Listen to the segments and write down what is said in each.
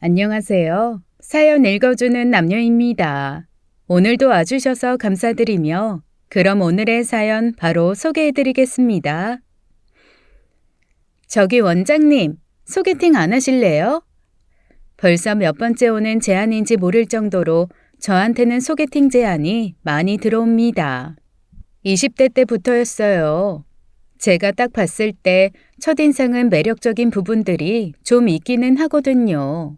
안녕하세요. 사연 읽어주는 남녀입니다. 오늘도 와주셔서 감사드리며 그럼 오늘의 사연 바로 소개해드리겠습니다. 저기 원장님, 소개팅 안 하실래요? 벌써 몇 번째 오는 제안인지 모를 정도로 저한테는 소개팅 제안이 많이 들어옵니다. 20대 때부터였어요. 제가 딱 봤을 때 첫인상은 매력적인 부분들이 좀 있기는 하거든요.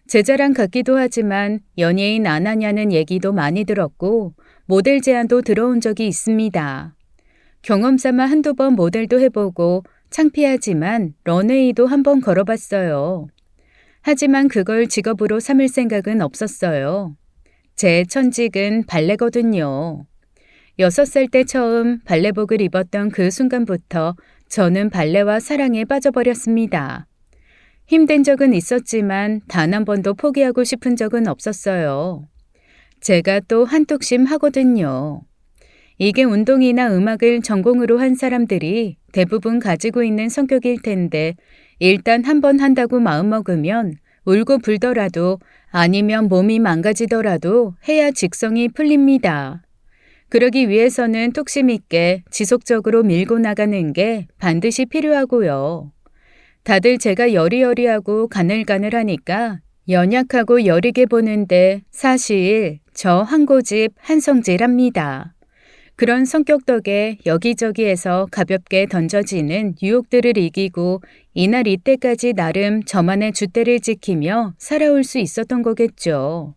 제 자랑 같기도 하지만 연예인 안 하냐는 얘기도 많이 들었고 모델 제안도 들어온 적이 있습니다. 경험 삼아 한두 번 모델도 해보고 창피하지만 런웨이도 한번 걸어봤어요. 하지만 그걸 직업으로 삼을 생각은 없었어요. 제 천직은 발레거든요. 6살 때 처음 발레복을 입었던 그 순간부터 저는 발레와 사랑에 빠져버렸습니다. 힘든 적은 있었지만 단 한 번도 포기하고 싶은 적은 없었어요. 제가 또 한뚝심 하거든요. 이게 운동이나 음악을 전공으로 한 사람들이 대부분 가지고 있는 성격일 텐데 일단 한 번 한다고 마음먹으면 울고 불더라도 아니면 몸이 망가지더라도 해야 직성이 풀립니다. 그러기 위해서는 뚝심 있게 지속적으로 밀고 나가는 게 반드시 필요하고요. 다들 제가 여리여리하고 가늘가늘하니까 연약하고 여리게 보는데 사실 저 한 고집 한성질합니다. 그런 성격 덕에 여기저기에서 가볍게 던져지는 유혹들을 이기고 이날 이때까지 나름 저만의 줏대를 지키며 살아올 수 있었던 거겠죠.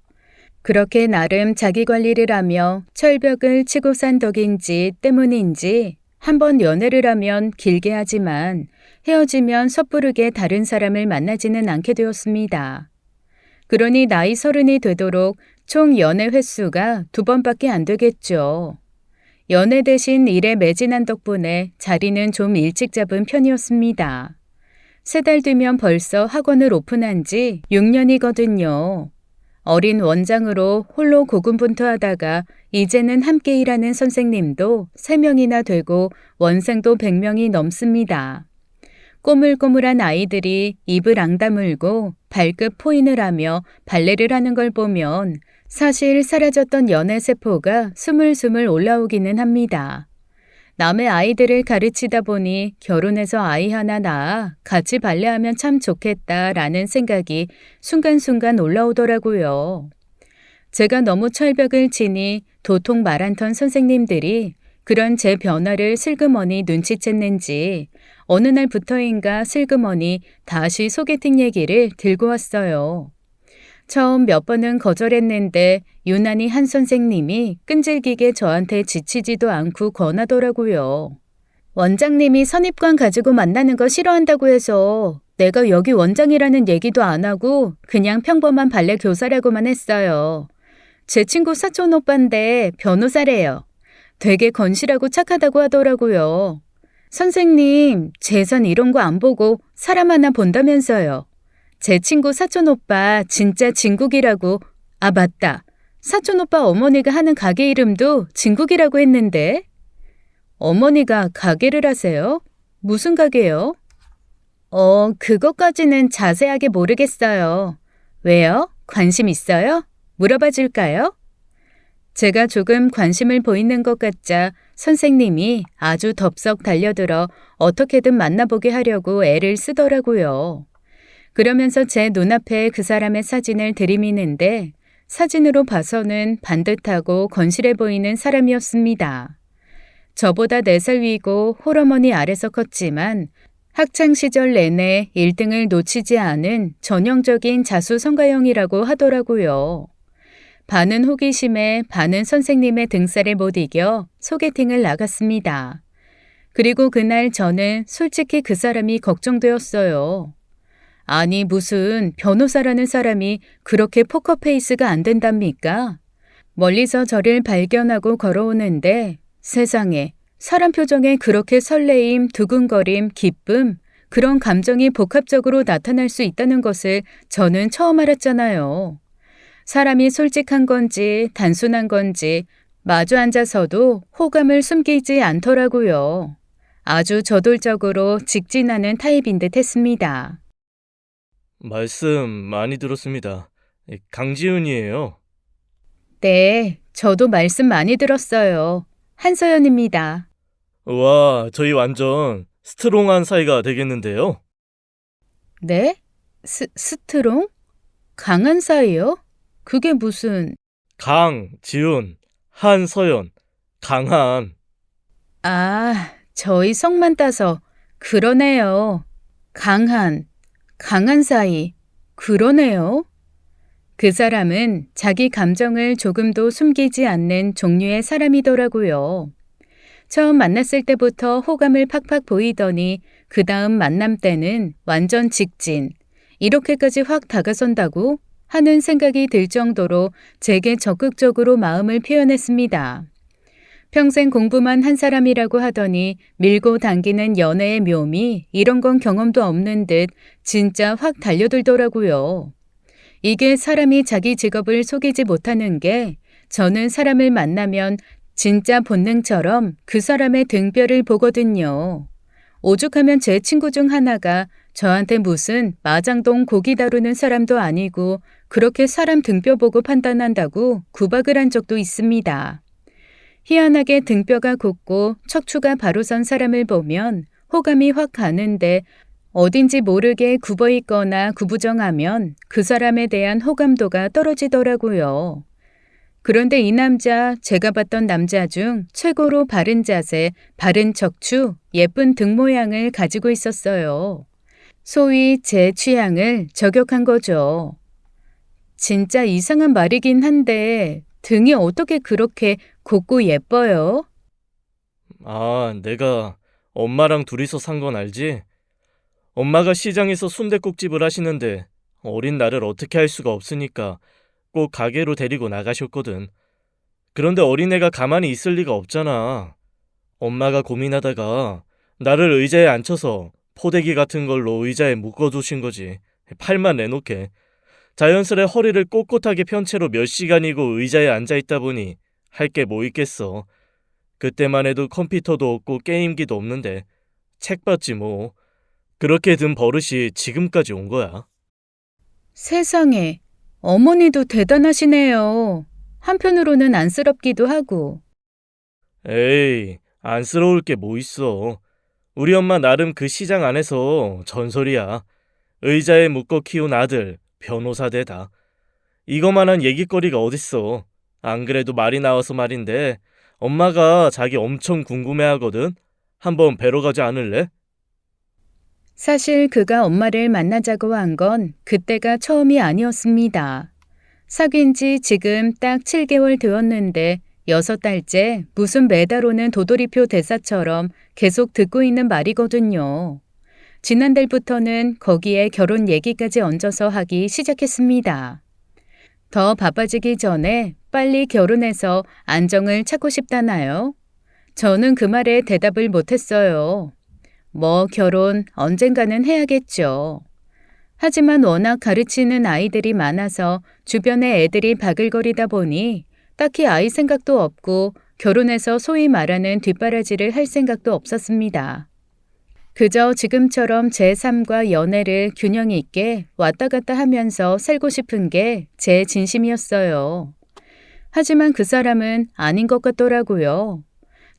그렇게 나름 자기 관리를 하며 철벽을 치고 산 덕인지 때문인지 한번 연애를 하면 길게 하지만 헤어지면 섣부르게 다른 사람을 만나지는 않게 되었습니다. 그러니 나이 30이 되도록 총 연애 횟수가 2번밖에 안 되겠죠. 연애 대신 일에 매진한 덕분에 자리는 좀 일찍 잡은 편이었습니다. 3달 뒤면 벌써 학원을 오픈한 지 6년이거든요. 어린 원장으로 홀로 고군분투하다가 이제는 함께 일하는 선생님도 3명이나 되고 원생도 100명이 넘습니다. 꼬물꼬물한 아이들이 입을 앙다물고 발끝 포인을 하며 발레를 하는 걸 보면 사실 사라졌던 연애 세포가 스물스물 올라오기는 합니다. 남의 아이들을 가르치다 보니 결혼해서 아이 하나 낳아 같이 발레하면 참 좋겠다라는 생각이 순간순간 올라오더라고요. 제가 너무 철벽을 치니 도통 말 한 턴 선생님들이 그런 제 변화를 슬그머니 눈치챘는지 어느 날부터인가 슬그머니 다시 소개팅 얘기를 들고 왔어요. 처음 몇 번은 거절했는데 유난히 한 선생님이 끈질기게 저한테 지치지도 않고 권하더라고요. 원장님이 선입관 가지고 만나는 거 싫어한다고 해서 내가 여기 원장이라는 얘기도 안 하고 그냥 평범한 발레 교사라고만 했어요. 제 친구 사촌 오빠인데 변호사래요. 되게 건실하고 착하다고 하더라고요. 선생님, 재산 이런 거 안 보고 사람 하나 본다면서요. 제 친구 사촌 오빠 진짜 진국이라고. 아, 맞다. 사촌 오빠 어머니가 하는 가게 이름도 진국이라고 했는데. 어머니가 가게를 하세요? 무슨 가게요? 그것까지는 자세하게 모르겠어요. 왜요? 관심 있어요? 물어봐 줄까요? 제가 조금 관심을 보이는 것 같자 선생님이 아주 덥석 달려들어 어떻게든 만나보게 하려고 애를 쓰더라고요. 그러면서 제 눈앞에 그 사람의 사진을 들이미는데 사진으로 봐서는 반듯하고 건실해 보이는 사람이었습니다. 저보다 4살 위고 홀어머니 아래서 컸지만 학창시절 내내 1등을 놓치지 않은 전형적인 자수성가형이라고 하더라고요. 반은 호기심에 반은 선생님의 등살에 못 이겨 소개팅을 나갔습니다. 그리고 그날 저는 솔직히 그 사람이 걱정되었어요. 아니 무슨 변호사라는 사람이 그렇게 포커페이스가 안 된답니까? 멀리서 저를 발견하고 걸어오는데 세상에 사람 표정에 그렇게 설레임, 두근거림, 기쁨 그런 감정이 복합적으로 나타날 수 있다는 것을 저는 처음 알았잖아요. 사람이 솔직한 건지 단순한 건지 마주 앉아서도 호감을 숨기지 않더라고요. 아주 저돌적으로 직진하는 타입인 듯 했습니다. 말씀 많이 들었습니다. 강지훈이에요. 네, 저도 말씀 많이 들었어요. 한서연입니다. 와, 저희 완전 스트롱한 사이가 되겠는데요? 네? 스트롱? 강한 사이요? 그게 무슨... 강, 지훈, 한, 서연, 강한. 아, 저희 성만 따서 그러네요. 강한 사이. 그러네요. 그 사람은 자기 감정을 조금도 숨기지 않는 종류의 사람이더라고요. 처음 만났을 때부터 호감을 팍팍 보이더니 그 다음 만남 때는 완전 직진. 이렇게까지 확 다가선다고 하는 생각이 들 정도로 제게 적극적으로 마음을 표현했습니다. 평생 공부만 한 사람이라고 하더니 밀고 당기는 연애의 묘미 이런 건 경험도 없는 듯 진짜 확 달려들더라고요. 이게 사람이 자기 직업을 속이지 못하는 게 저는 사람을 만나면 진짜 본능처럼 그 사람의 등뼈를 보거든요. 오죽하면 제 친구 중 하나가 저한테 무슨 마장동 고기 다루는 사람도 아니고 그렇게 사람 등뼈 보고 판단한다고 구박을 한 적도 있습니다. 희한하게 등뼈가 곱고 척추가 바로 선 사람을 보면 호감이 확 가는데 어딘지 모르게 굽어 있거나 구부정하면 그 사람에 대한 호감도가 떨어지더라고요. 그런데 이 남자, 제가 봤던 남자 중 최고로 바른 자세, 바른 척추, 예쁜 등 모양을 가지고 있었어요. 소위 제 취향을 저격한 거죠. 진짜 이상한 말이긴 한데 등이 어떻게 그렇게 곱고 예뻐요? 아, 내가 엄마랑 둘이서 산 건 알지? 엄마가 시장에서 순댓국집을 하시는데 어린 나를 어떻게 할 수가 없으니까 꼭 가게로 데리고 나가셨거든. 그런데 어린애가 가만히 있을 리가 없잖아. 엄마가 고민하다가 나를 의자에 앉혀서 포대기 같은 걸로 의자에 묶어두신 거지. 팔만 내놓게. 자연스레 허리를 꼿꼿하게 편 채로 몇 시간이고 의자에 앉아있다 보니 할 게 뭐 있겠어. 그때만 해도 컴퓨터도 없고 게임기도 없는데 책 봤지 뭐. 그렇게 든 버릇이 지금까지 온 거야. 세상에, 어머니도 대단하시네요. 한편으로는 안쓰럽기도 하고. 에이, 안쓰러울 게 뭐 있어. 우리 엄마 나름 그 시장 안에서 전설이야. 의자에 묶어 키운 아들, 변호사 되다. 이거만한 얘기거리가 어딨어. 안 그래도 말이 나와서 말인데 엄마가 자기 엄청 궁금해하거든. 한번 뵈러 가지 않을래? 사실 그가 엄마를 만나자고 한 건 그때가 처음이 아니었습니다. 사귄 지 지금 딱 7개월 되었는데 6달째 무슨 매달 오는 도돌이표 대사처럼 계속 듣고 있는 말이거든요. 지난달부터는 거기에 결혼 얘기까지 얹어서 하기 시작했습니다. 더 바빠지기 전에 빨리 결혼해서 안정을 찾고 싶다나요? 저는 그 말에 대답을 못했어요. 뭐 결혼 언젠가는 해야겠죠. 하지만 워낙 가르치는 아이들이 많아서 주변에 애들이 바글거리다 보니 딱히 아이 생각도 없고 결혼해서 소위 말하는 뒷바라지를 할 생각도 없었습니다. 그저 지금처럼 제 삶과 연애를 균형 있게 왔다 갔다 하면서 살고 싶은 게 제 진심이었어요. 하지만 그 사람은 아닌 것 같더라고요.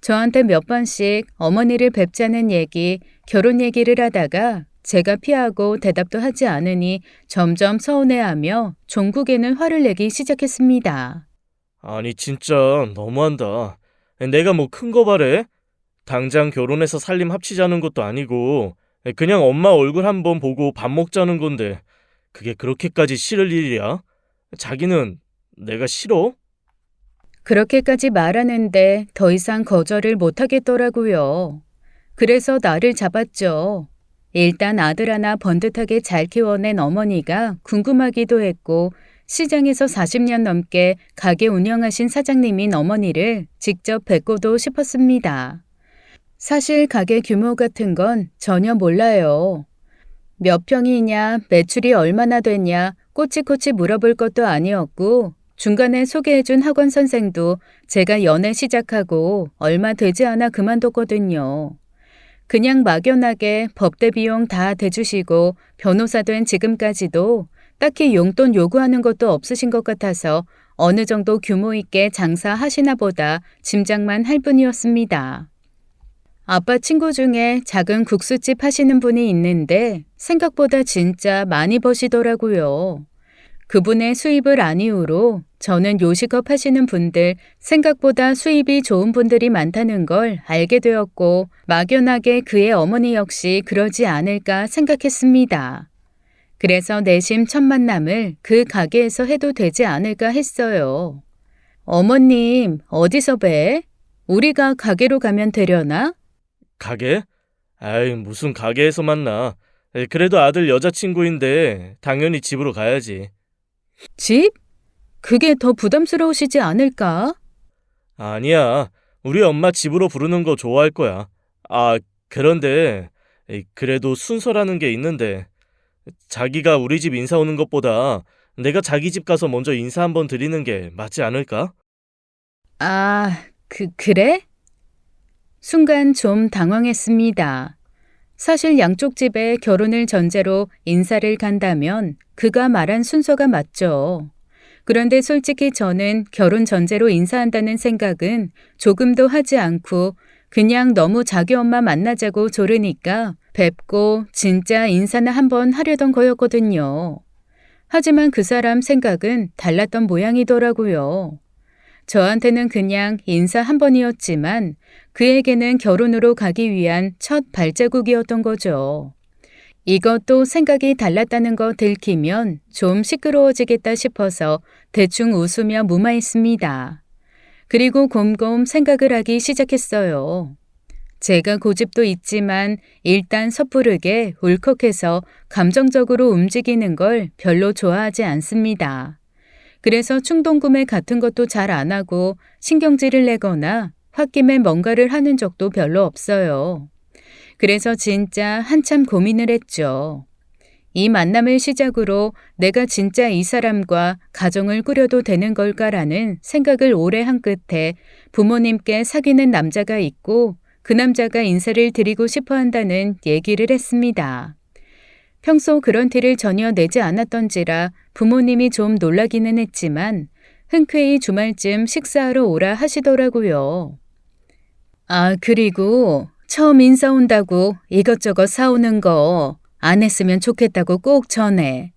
저한테 몇 번씩 어머니를 뵙자는 얘기, 결혼 얘기를 하다가 제가 피하고 대답도 하지 않으니 점점 서운해하며 종국에는 화를 내기 시작했습니다. 아니 진짜 너무한다. 내가 뭐 큰 거 바래? 당장 결혼해서 살림 합치자는 것도 아니고 그냥 엄마 얼굴 한번 보고 밥 먹자는 건데 그게 그렇게까지 싫을 일이야? 자기는 내가 싫어? 그렇게까지 말하는데 더 이상 거절을 못하겠더라고요. 그래서 나를 잡았죠. 일단 아들 하나 번듯하게 잘 키워낸 어머니가 궁금하기도 했고 시장에서 40년 넘게 가게 운영하신 사장님인 어머니를 직접 뵙고도 싶었습니다. 사실 가게 규모 같은 건 전혀 몰라요. 몇 평이냐, 매출이 얼마나 됐냐, 꼬치꼬치 물어볼 것도 아니었고 중간에 소개해준 학원 선생도 제가 연애 시작하고 얼마 되지 않아 그만뒀거든요. 그냥 막연하게 법대 비용 다 대주시고 변호사 된 지금까지도 딱히 용돈 요구하는 것도 없으신 것 같아서 어느 정도 규모 있게 장사하시나 보다 짐작만 할 뿐이었습니다. 아빠 친구 중에 작은 국수집 하시는 분이 있는데 생각보다 진짜 많이 버시더라고요. 그분의 수입을 안 이유로 저는 요식업 하시는 분들 생각보다 수입이 좋은 분들이 많다는 걸 알게 되었고 막연하게 그의 어머니 역시 그러지 않을까 생각했습니다. 그래서 내심 첫 만남을 그 가게에서 해도 되지 않을까 했어요. 어머님, 어디서 뵈? 우리가 가게로 가면 되려나? 가게? 아이, 무슨 가게에서 만나. 그래도 아들 여자친구인데 당연히 집으로 가야지. 집? 그게 더 부담스러우시지 않을까? 아니야. 우리 엄마 집으로 부르는 거 좋아할 거야. 아, 그런데 그래도 순서라는 게 있는데 자기가 우리 집 인사 오는 것보다 내가 자기 집 가서 먼저 인사 한번 드리는 게 맞지 않을까? 아, 그래? 순간 좀 당황했습니다. 사실 양쪽 집에 결혼을 전제로 인사를 간다면 그가 말한 순서가 맞죠. 그런데 솔직히 저는 결혼 전제로 인사한다는 생각은 조금도 하지 않고 그냥 너무 자기 엄마 만나자고 조르니까 뵙고 진짜 인사나 한번 하려던 거였거든요. 하지만 그 사람 생각은 달랐던 모양이더라고요. 저한테는 그냥 인사 한 번이었지만 그에게는 결혼으로 가기 위한 첫 발자국이었던 거죠. 이것도 생각이 달랐다는 거 들키면 좀 시끄러워지겠다 싶어서 대충 웃으며 무마했습니다. 그리고 곰곰 생각을 하기 시작했어요. 제가 고집도 있지만 일단 섣부르게 울컥해서 감정적으로 움직이는 걸 별로 좋아하지 않습니다. 그래서 충동구매 같은 것도 잘 안 하고 신경질을 내거나 홧김에 뭔가를 하는 적도 별로 없어요. 그래서 진짜 한참 고민을 했죠. 이 만남을 시작으로 내가 진짜 이 사람과 가정을 꾸려도 되는 걸까라는 생각을 오래 한 끝에 부모님께 사귀는 남자가 있고 그 남자가 인사를 드리고 싶어 한다는 얘기를 했습니다. 평소 그런 티를 전혀 내지 않았던지라 부모님이 좀 놀라기는 했지만 흔쾌히 주말쯤 식사하러 오라 하시더라고요. 아, 그리고 처음 인사 온다고 이것저것 사오는 거 안 했으면 좋겠다고 꼭 전해.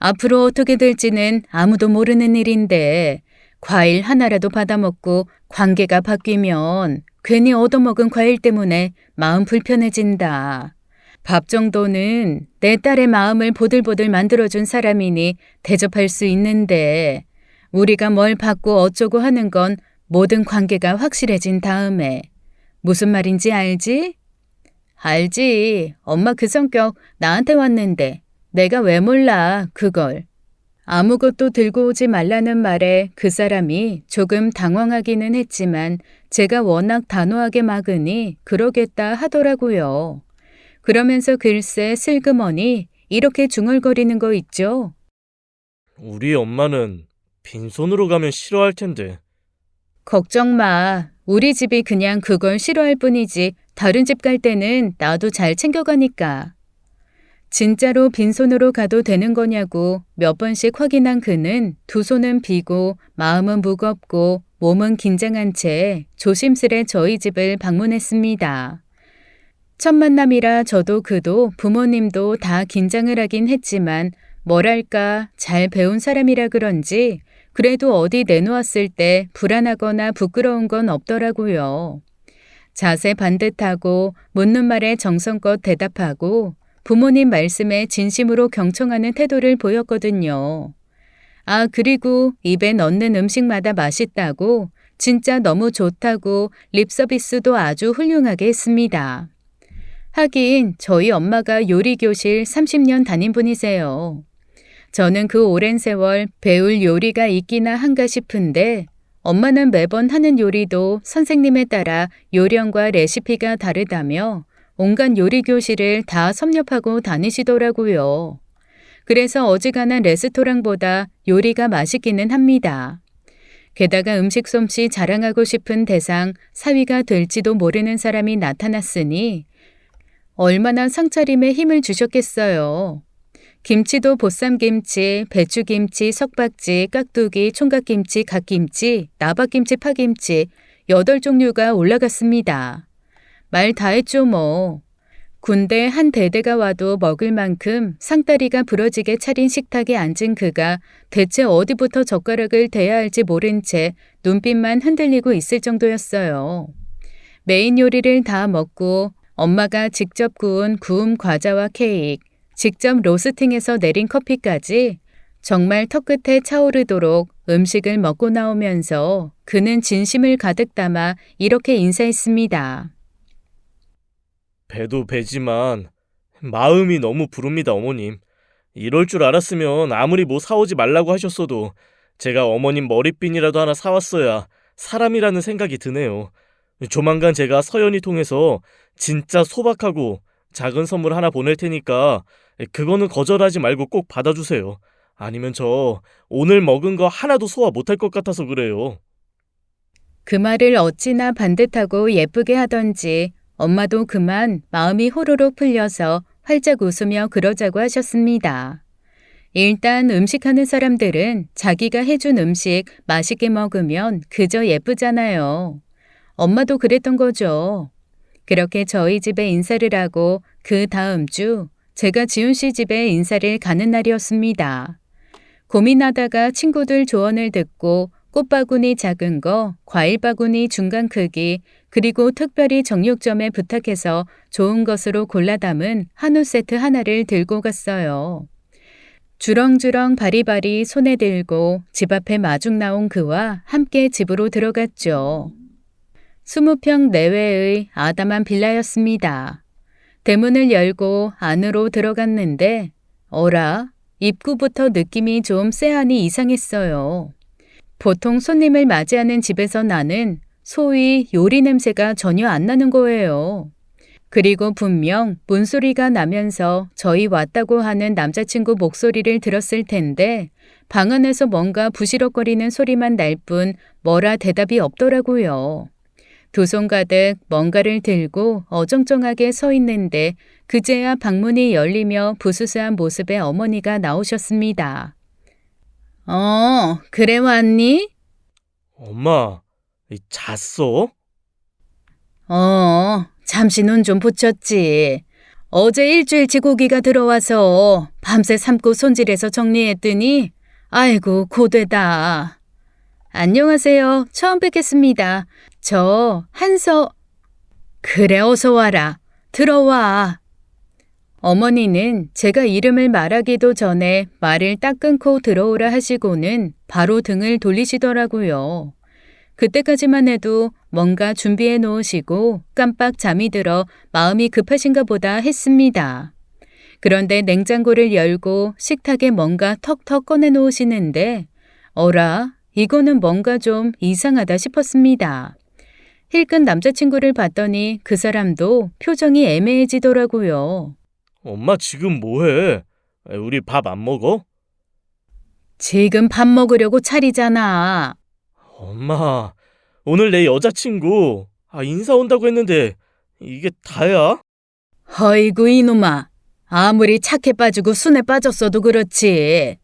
앞으로 어떻게 될지는 아무도 모르는 일인데 과일 하나라도 받아먹고 관계가 바뀌면 괜히 얻어먹은 과일 때문에 마음 불편해진다. 밥 정도는 내 딸의 마음을 보들보들 만들어준 사람이니 대접할 수 있는데 우리가 뭘 받고 어쩌고 하는 건 모든 관계가 확실해진 다음에. 무슨 말인지 알지? 알지. 엄마 그 성격 나한테 왔는데 내가 왜 몰라 그걸. 아무것도 들고 오지 말라는 말에 그 사람이 조금 당황하기는 했지만 제가 워낙 단호하게 막으니 그러겠다 하더라고요. 그러면서 글쎄 슬그머니 이렇게 중얼거리는 거 있죠. 우리 엄마는 빈손으로 가면 싫어할 텐데. 걱정 마. 우리 집이 그냥 그걸 싫어할 뿐이지 다른 집 갈 때는 나도 잘 챙겨가니까. 진짜로 빈손으로 가도 되는 거냐고 몇 번씩 확인한 그는 두 손은 비고 마음은 무겁고 몸은 긴장한 채 조심스레 저희 집을 방문했습니다. 첫 만남이라 저도 그도 부모님도 다 긴장을 하긴 했지만 뭐랄까 잘 배운 사람이라 그런지 그래도 어디 내놓았을 때 불안하거나 부끄러운 건 없더라고요. 자세 반듯하고 묻는 말에 정성껏 대답하고 부모님 말씀에 진심으로 경청하는 태도를 보였거든요. 아, 그리고 입에 넣는 음식마다 맛있다고 진짜 너무 좋다고 립 서비스도 아주 훌륭하게 했습니다. 하긴 저희 엄마가 요리교실 30년 다닌 분이세요. 저는 그 오랜 세월 배울 요리가 있기나 한가 싶은데 엄마는 매번 하는 요리도 선생님에 따라 요령과 레시피가 다르다며 온갖 요리 교실을 다 섭렵하고 다니시더라고요. 그래서 어지간한 레스토랑보다 요리가 맛있기는 합니다. 게다가 음식 솜씨 자랑하고 싶은 대상 사위가 될지도 모르는 사람이 나타났으니 얼마나 상차림에 힘을 주셨겠어요. 김치도 보쌈김치, 배추김치, 석박지, 깍두기, 총각김치, 갓김치, 나박김치, 파김치 8종류가 올라갔습니다. 말 다 했죠 뭐. 군대 한 대대가 와도 먹을 만큼 상다리가 부러지게 차린 식탁에 앉은 그가 대체 어디부터 젓가락을 대야 할지 모른 채 눈빛만 흔들리고 있을 정도였어요. 메인 요리를 다 먹고 엄마가 직접 구운 구움 과자와 케이크, 직접 로스팅해서 내린 커피까지 정말 턱끝에 차오르도록 음식을 먹고 나오면서 그는 진심을 가득 담아 이렇게 인사했습니다. 배도 배지만 마음이 너무 부릅니다, 어머님. 이럴 줄 알았으면 아무리 뭐 사오지 말라고 하셨어도 제가 어머님 머리핀이라도 하나 사왔어야 사람이라는 생각이 드네요. 조만간 제가 서연이 통해서 진짜 소박하고 작은 선물 하나 보낼 테니까 그거는 거절하지 말고 꼭 받아주세요. 아니면 저 오늘 먹은 거 하나도 소화 못할 것 같아서 그래요. 그 말을 어찌나 반듯하고 예쁘게 하던지 엄마도 그만 마음이 호로록 풀려서 활짝 웃으며 그러자고 하셨습니다. 일단 음식하는 사람들은 자기가 해준 음식 맛있게 먹으면 그저 예쁘잖아요. 엄마도 그랬던 거죠. 그렇게 저희 집에 인사를 하고 그 다음 주 제가 지훈 씨 집에 인사를 가는 날이었습니다. 고민하다가 친구들 조언을 듣고 꽃바구니 작은 거, 과일 바구니 중간 크기, 그리고 특별히 정육점에 부탁해서 좋은 것으로 골라 담은 한우 세트 하나를 들고 갔어요. 주렁주렁 바리바리 손에 들고 집 앞에 마중 나온 그와 함께 집으로 들어갔죠. 20평 내외의 아담한 빌라였습니다. 대문을 열고 안으로 들어갔는데 어라, 입구부터 느낌이 좀 쎄하니 이상했어요. 보통 손님을 맞이하는 집에서 나는 소위 요리 냄새가 전혀 안 나는 거예요. 그리고 분명 문소리가 나면서 저희 왔다고 하는 남자친구 목소리를 들었을 텐데 방 안에서 뭔가 부시럭거리는 소리만 날 뿐 뭐라 대답이 없더라고요. 두 손 가득 뭔가를 들고 어정쩡하게 서 있는데 그제야 방문이 열리며 부스스한 모습의 어머니가 나오셨습니다. 그래 왔니? 엄마, 잤어? 잠시 눈 좀 붙였지. 어제 일주일치 고기가 들어와서 밤새 삶고 손질해서 정리했더니 아이고 고되다. 안녕하세요. 처음 뵙겠습니다. 저 한서... 그래 어서 와라. 들어와. 어머니는 제가 이름을 말하기도 전에 말을 딱 끊고 들어오라 하시고는 바로 등을 돌리시더라고요. 그때까지만 해도 뭔가 준비해 놓으시고 깜빡 잠이 들어 마음이 급하신가 보다 했습니다. 그런데 냉장고를 열고 식탁에 뭔가 턱턱 꺼내 놓으시는데 어라, 이거는 뭔가 좀 이상하다 싶었습니다. 힐끈 남자친구를 봤더니 그 사람도 표정이 애매해지더라고요. 엄마 지금 뭐해? 우리 밥 안 먹어? 지금 밥 먹으려고 차리잖아. 엄마, 오늘 내 여자친구 인사 온다고 했는데 이게 다야? 허이구 이놈아. 아무리 착해 빠지고 순해 빠졌어도 그렇지.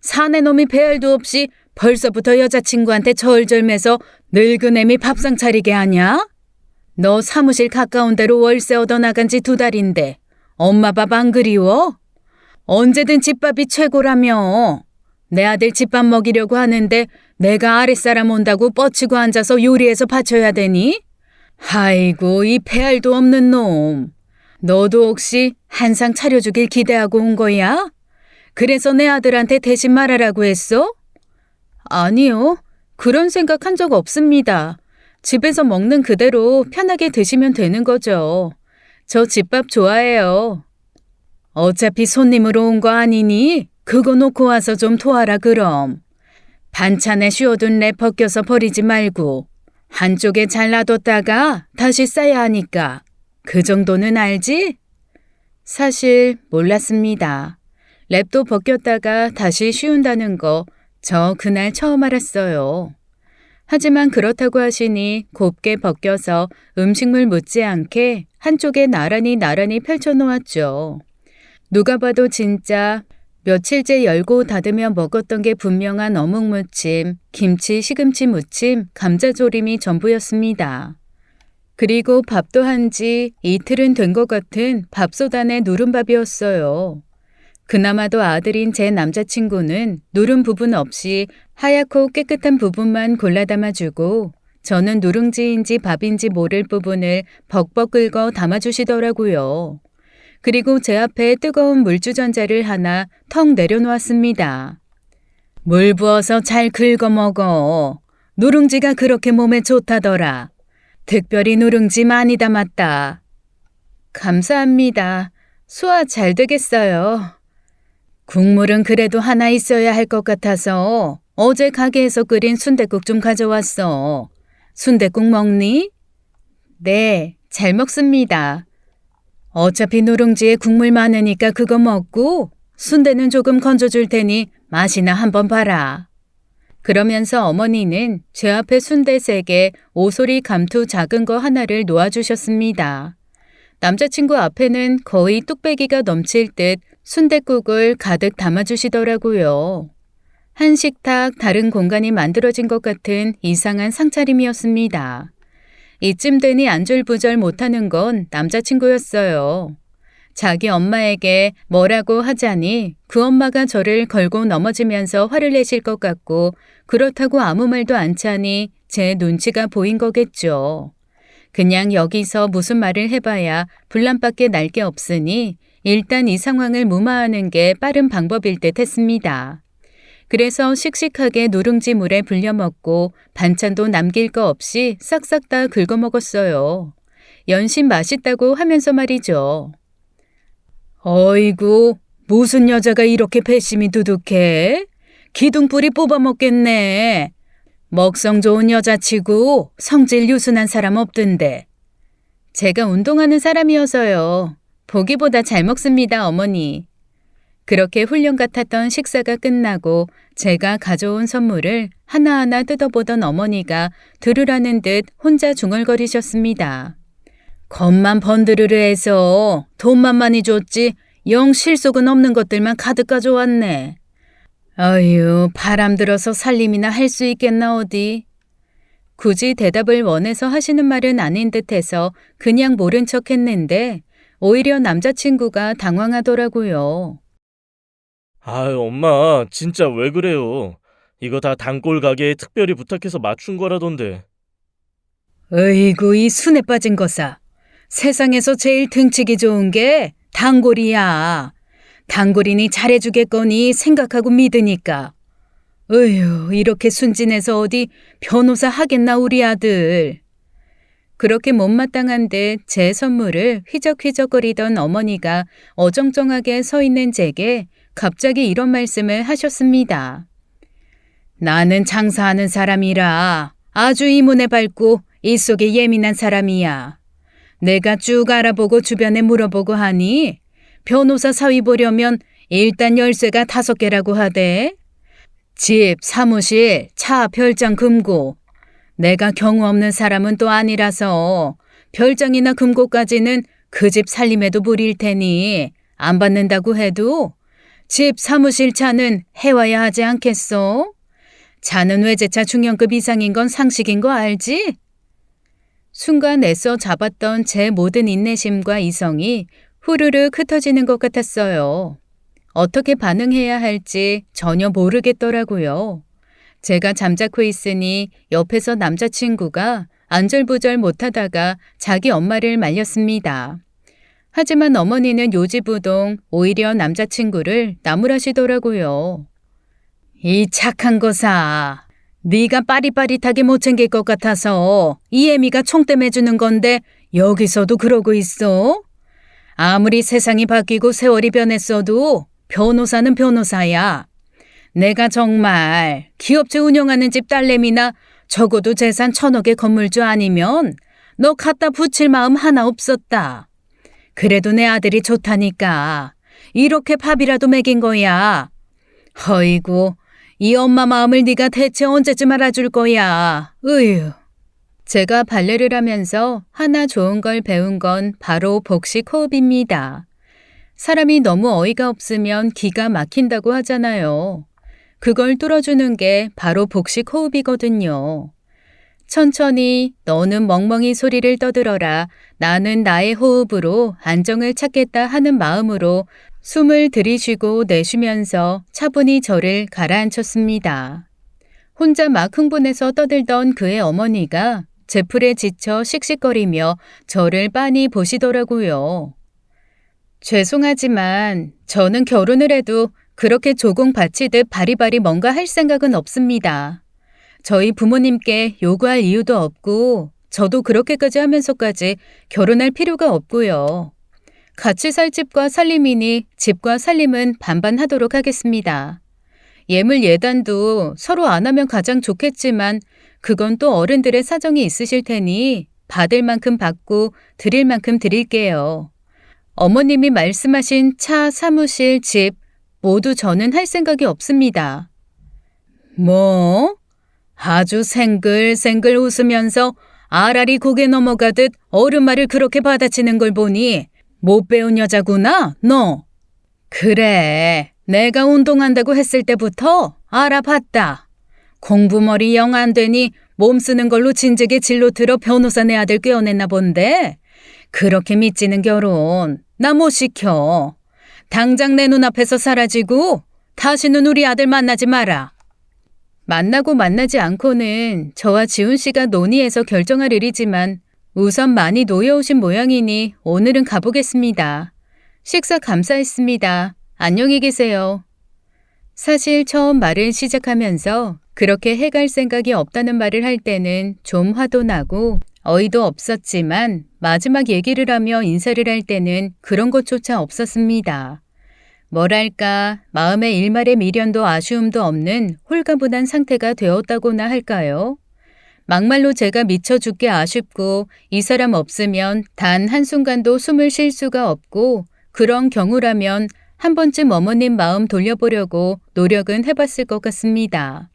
사내 놈이 배알도 없이 벌써부터 여자친구한테 절절매서 늙은 애미 밥상 차리게 하냐? 너 사무실 가까운 데로 월세 얻어나간 지 2달인데 엄마 밥 안 그리워? 언제든 집밥이 최고라며. 내 아들 집밥 먹이려고 하는데 내가 아랫사람 온다고 뻗치고 앉아서 요리해서 바쳐야 되니? 아이고 이 배알도 없는 놈. 너도 혹시 한상 차려주길 기대하고 온 거야? 그래서 내 아들한테 대신 말하라고 했어? 아니요. 그런 생각 한 적 없습니다. 집에서 먹는 그대로 편하게 드시면 되는 거죠. 저 집밥 좋아해요. 어차피 손님으로 온 거 아니니? 그거 놓고 와서 좀 도와라 그럼. 반찬에 씌워둔 랩 벗겨서 버리지 말고 한쪽에 잘 놔뒀다가 다시 싸야 하니까. 그 정도는 알지? 사실 몰랐습니다. 랩도 벗겼다가 다시 씌운다는 거 저 그날 처음 알았어요. 하지만 그렇다고 하시니 곱게 벗겨서 음식물 묻지 않게 한쪽에 나란히 펼쳐놓았죠. 누가 봐도 진짜 며칠째 열고 닫으며 먹었던 게 분명한 어묵무침, 김치, 시금치 무침, 감자조림이 전부였습니다. 그리고 밥도 한지 이틀은 된 것 같은 밥솥안에 누른밥이었어요. 그나마도 아들인 제 남자친구는 누른 부분 없이 하얗고 깨끗한 부분만 골라 담아주고 저는 누룽지인지 밥인지 모를 부분을 벅벅 긁어 담아주시더라고요. 그리고 제 앞에 뜨거운 물주전자를 하나 턱 내려놓았습니다. 물 부어서 잘 긁어 먹어. 누룽지가 그렇게 몸에 좋다더라. 특별히 누룽지 많이 담았다. 감사합니다. 소화 잘 되겠어요. 국물은 그래도 하나 있어야 할 것 같아서 어제 가게에서 끓인 순댓국 좀 가져왔어. 순댓국 먹니? 네, 잘 먹습니다. 어차피 누룽지에 국물 많으니까 그거 먹고 순대는 조금 건져줄 테니 맛이나 한번 봐라. 그러면서 어머니는 제 앞에 순대 3개, 오소리 감투 작은 거 하나를 놓아주셨습니다. 남자친구 앞에는 거의 뚝배기가 넘칠 듯 순댓국을 가득 담아주시더라고요. 한 식탁 다른 공간이 만들어진 것 같은 이상한 상차림이었습니다. 이쯤 되니 안절부절 못하는 건 남자친구였어요. 자기 엄마에게 뭐라고 하자니 그 엄마가 저를 걸고 넘어지면서 화를 내실 것 같고 그렇다고 아무 말도 안 차니 제 눈치가 보인 거겠죠. 그냥 여기서 무슨 말을 해봐야 분란밖에 날 게 없으니 일단 이 상황을 무마하는 게 빠른 방법일 듯 했습니다. 그래서 씩씩하게 누룽지 물에 불려 먹고 반찬도 남길 거 없이 싹싹 다 긁어 먹었어요. 연신 맛있다고 하면서 말이죠. 어이구, 무슨 여자가 이렇게 배심이 두둑해? 기둥뿌리 뽑아먹겠네. 먹성 좋은 여자치고 성질 유순한 사람 없던데. 제가 운동하는 사람이어서요. 보기보다 잘 먹습니다, 어머니. 그렇게 훈련 같았던 식사가 끝나고 제가 가져온 선물을 하나하나 뜯어보던 어머니가 들으라는 듯 혼자 중얼거리셨습니다. 겉만 번드르르 해서 돈만 많이 줬지 영 실속은 없는 것들만 가득 가져왔네. 어휴, 바람 들어서 살림이나 할 수 있겠나 어디. 굳이 대답을 원해서 하시는 말은 아닌 듯해서 그냥 모른 척 했는데 오히려 남자친구가 당황하더라고요. 아, 엄마, 진짜 왜 그래요? 이거 다 단골 가게에 특별히 부탁해서 맞춘 거라던데. 어이구, 이 순에 빠진 거사. 세상에서 제일 등치기 좋은 게 단골이야. 단골이니 잘해주겠거니 생각하고 믿으니까. 어휴, 이렇게 순진해서 어디 변호사 하겠나 우리 아들. 그렇게 못마땅한 듯 제 선물을 휘적휘적거리던 어머니가 어정쩡하게 서 있는 제게 갑자기 이런 말씀을 하셨습니다. 나는 장사하는 사람이라 아주 이문에 밝고 이 속에 예민한 사람이야. 내가 쭉 알아보고 주변에 물어보고 하니 변호사 사위 보려면 일단 열쇠가 5개라고 하대. 집, 사무실, 차, 별장, 금고. 내가 경우 없는 사람은 또 아니라서 별장이나 금고까지는 그 집 살림에도 무리일 테니 안 받는다고 해도 집, 사무실, 차는 해와야 하지 않겠어? 차는 외제차 중형급 이상인 건 상식인 거 알지? 순간 애써 잡았던 제 모든 인내심과 이성이 후루룩 흩어지는 것 같았어요. 어떻게 반응해야 할지 전혀 모르겠더라고요. 제가 잠자코 있으니 옆에서 남자친구가 안절부절 못하다가 자기 엄마를 말렸습니다. 하지만 어머니는 요지부동 오히려 남자친구를 나무라시더라고요. 이 착한 거사. 네가 빠릿빠릿하게 못 챙길 것 같아서 이 애미가 총대매주는 건데 여기서도 그러고 있어? 아무리 세상이 바뀌고 세월이 변했어도 변호사는 변호사야. 내가 정말 기업체 운영하는 집 딸내미나 적어도 재산 1,000억의 건물주 아니면 너 갖다 붙일 마음 하나 없었다. 그래도 내 아들이 좋다니까 이렇게 밥이라도 먹인 거야. 허이고 이 엄마 마음을 네가 대체 언제쯤 알아줄 거야. 으유. 제가 발레를 하면서 하나 좋은 걸 배운 건 바로 복식 호흡입니다. 사람이 너무 어이가 없으면 기가 막힌다고 하잖아요. 그걸 뚫어주는 게 바로 복식 호흡이거든요. 천천히 너는 멍멍이 소리를 떠들어라. 나는 나의 호흡으로 안정을 찾겠다 하는 마음으로 숨을 들이쉬고 내쉬면서 차분히 저를 가라앉혔습니다. 혼자 막 흥분해서 떠들던 그의 어머니가 제풀에 지쳐 씩씩거리며 저를 빤히 보시더라고요. 죄송하지만 저는 결혼을 해도 그렇게 조공 바치듯 바리바리 뭔가 할 생각은 없습니다. 저희 부모님께 요구할 이유도 없고 저도 그렇게까지 하면서까지 결혼할 필요가 없고요. 같이 살 집과 살림이니 집과 살림은 반반 하도록 하겠습니다. 예물 예단도 서로 안 하면 가장 좋겠지만 그건 또 어른들의 사정이 있으실 테니 받을 만큼 받고 드릴 만큼 드릴게요. 어머님이 말씀하신 차, 사무실, 집 모두 저는 할 생각이 없습니다. 뭐? 아주 생글생글 웃으면서 알알이 고개 넘어가듯 어른 말을 그렇게 받아치는 걸 보니 못 배운 여자구나, 너. 그래, 내가 운동한다고 했을 때부터 알아봤다. 공부머리 영 안 되니 몸 쓰는 걸로 진즉에 진로 들어 변호사 내 아들 꿰어냈나 본데 그렇게 미치는 결혼 나 못 시켜. 당장 내 눈앞에서 사라지고 다시는 우리 아들 만나지 마라. 만나고 만나지 않고는 저와 지훈 씨가 논의해서 결정할 일이지만 우선 많이 놓여오신 모양이니 오늘은 가보겠습니다. 식사 감사했습니다. 안녕히 계세요. 사실 처음 말을 시작하면서 그렇게 해갈 생각이 없다는 말을 할 때는 좀 화도 나고 어이도 없었지만 마지막 얘기를 하며 인사를 할 때는 그런 것조차 없었습니다. 뭐랄까 마음에 일말의 미련도 아쉬움도 없는 홀가분한 상태가 되었다고나 할까요? 막말로 제가 미쳐 죽게 아쉽고 이 사람 없으면 단 한순간도 숨을 쉴 수가 없고 그런 경우라면 한 번쯤 어머님 마음 돌려보려고 노력은 해봤을 것 같습니다.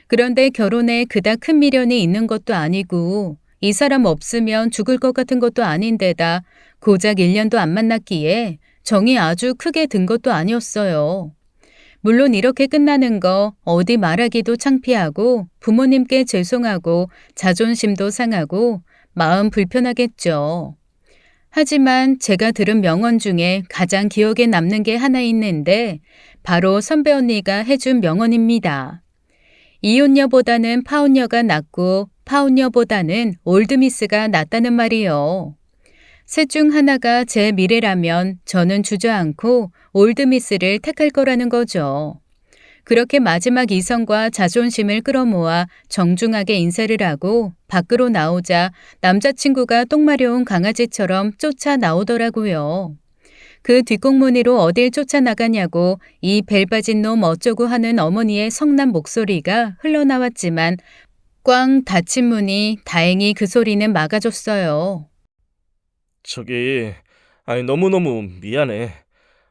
그런데 결혼에 그닥 큰 미련이 있는 것도 아니고 이 사람 없으면 죽을 것 같은 것도 아닌데다 고작 1년도 안 만났기에 정이 아주 크게 든 것도 아니었어요. 물론 이렇게 끝나는 거 어디 말하기도 창피하고 부모님께 죄송하고 자존심도 상하고 마음 불편하겠죠. 하지만 제가 들은 명언 중에 가장 기억에 남는 게 하나 있는데 바로 선배 언니가 해준 명언입니다. 이혼녀보다는 파혼녀가 낫고 파혼녀보다는 올드미스가 낫다는 말이요. 셋 중 하나가 제 미래라면 저는 주저앉고 올드미스를 택할 거라는 거죠. 그렇게 마지막 이성과 자존심을 끌어모아 정중하게 인사를 하고 밖으로 나오자 남자친구가 똥 마려운 강아지처럼 쫓아 나오더라고요. 그 뒷공무니로 어딜 쫓아나가냐고 이 벨 빠진 놈 어쩌고 하는 어머니의 성난 목소리가 흘러나왔지만 꽝 닫힌 문이 다행히 그 소리는 막아줬어요. 아니 너무너무 미안해.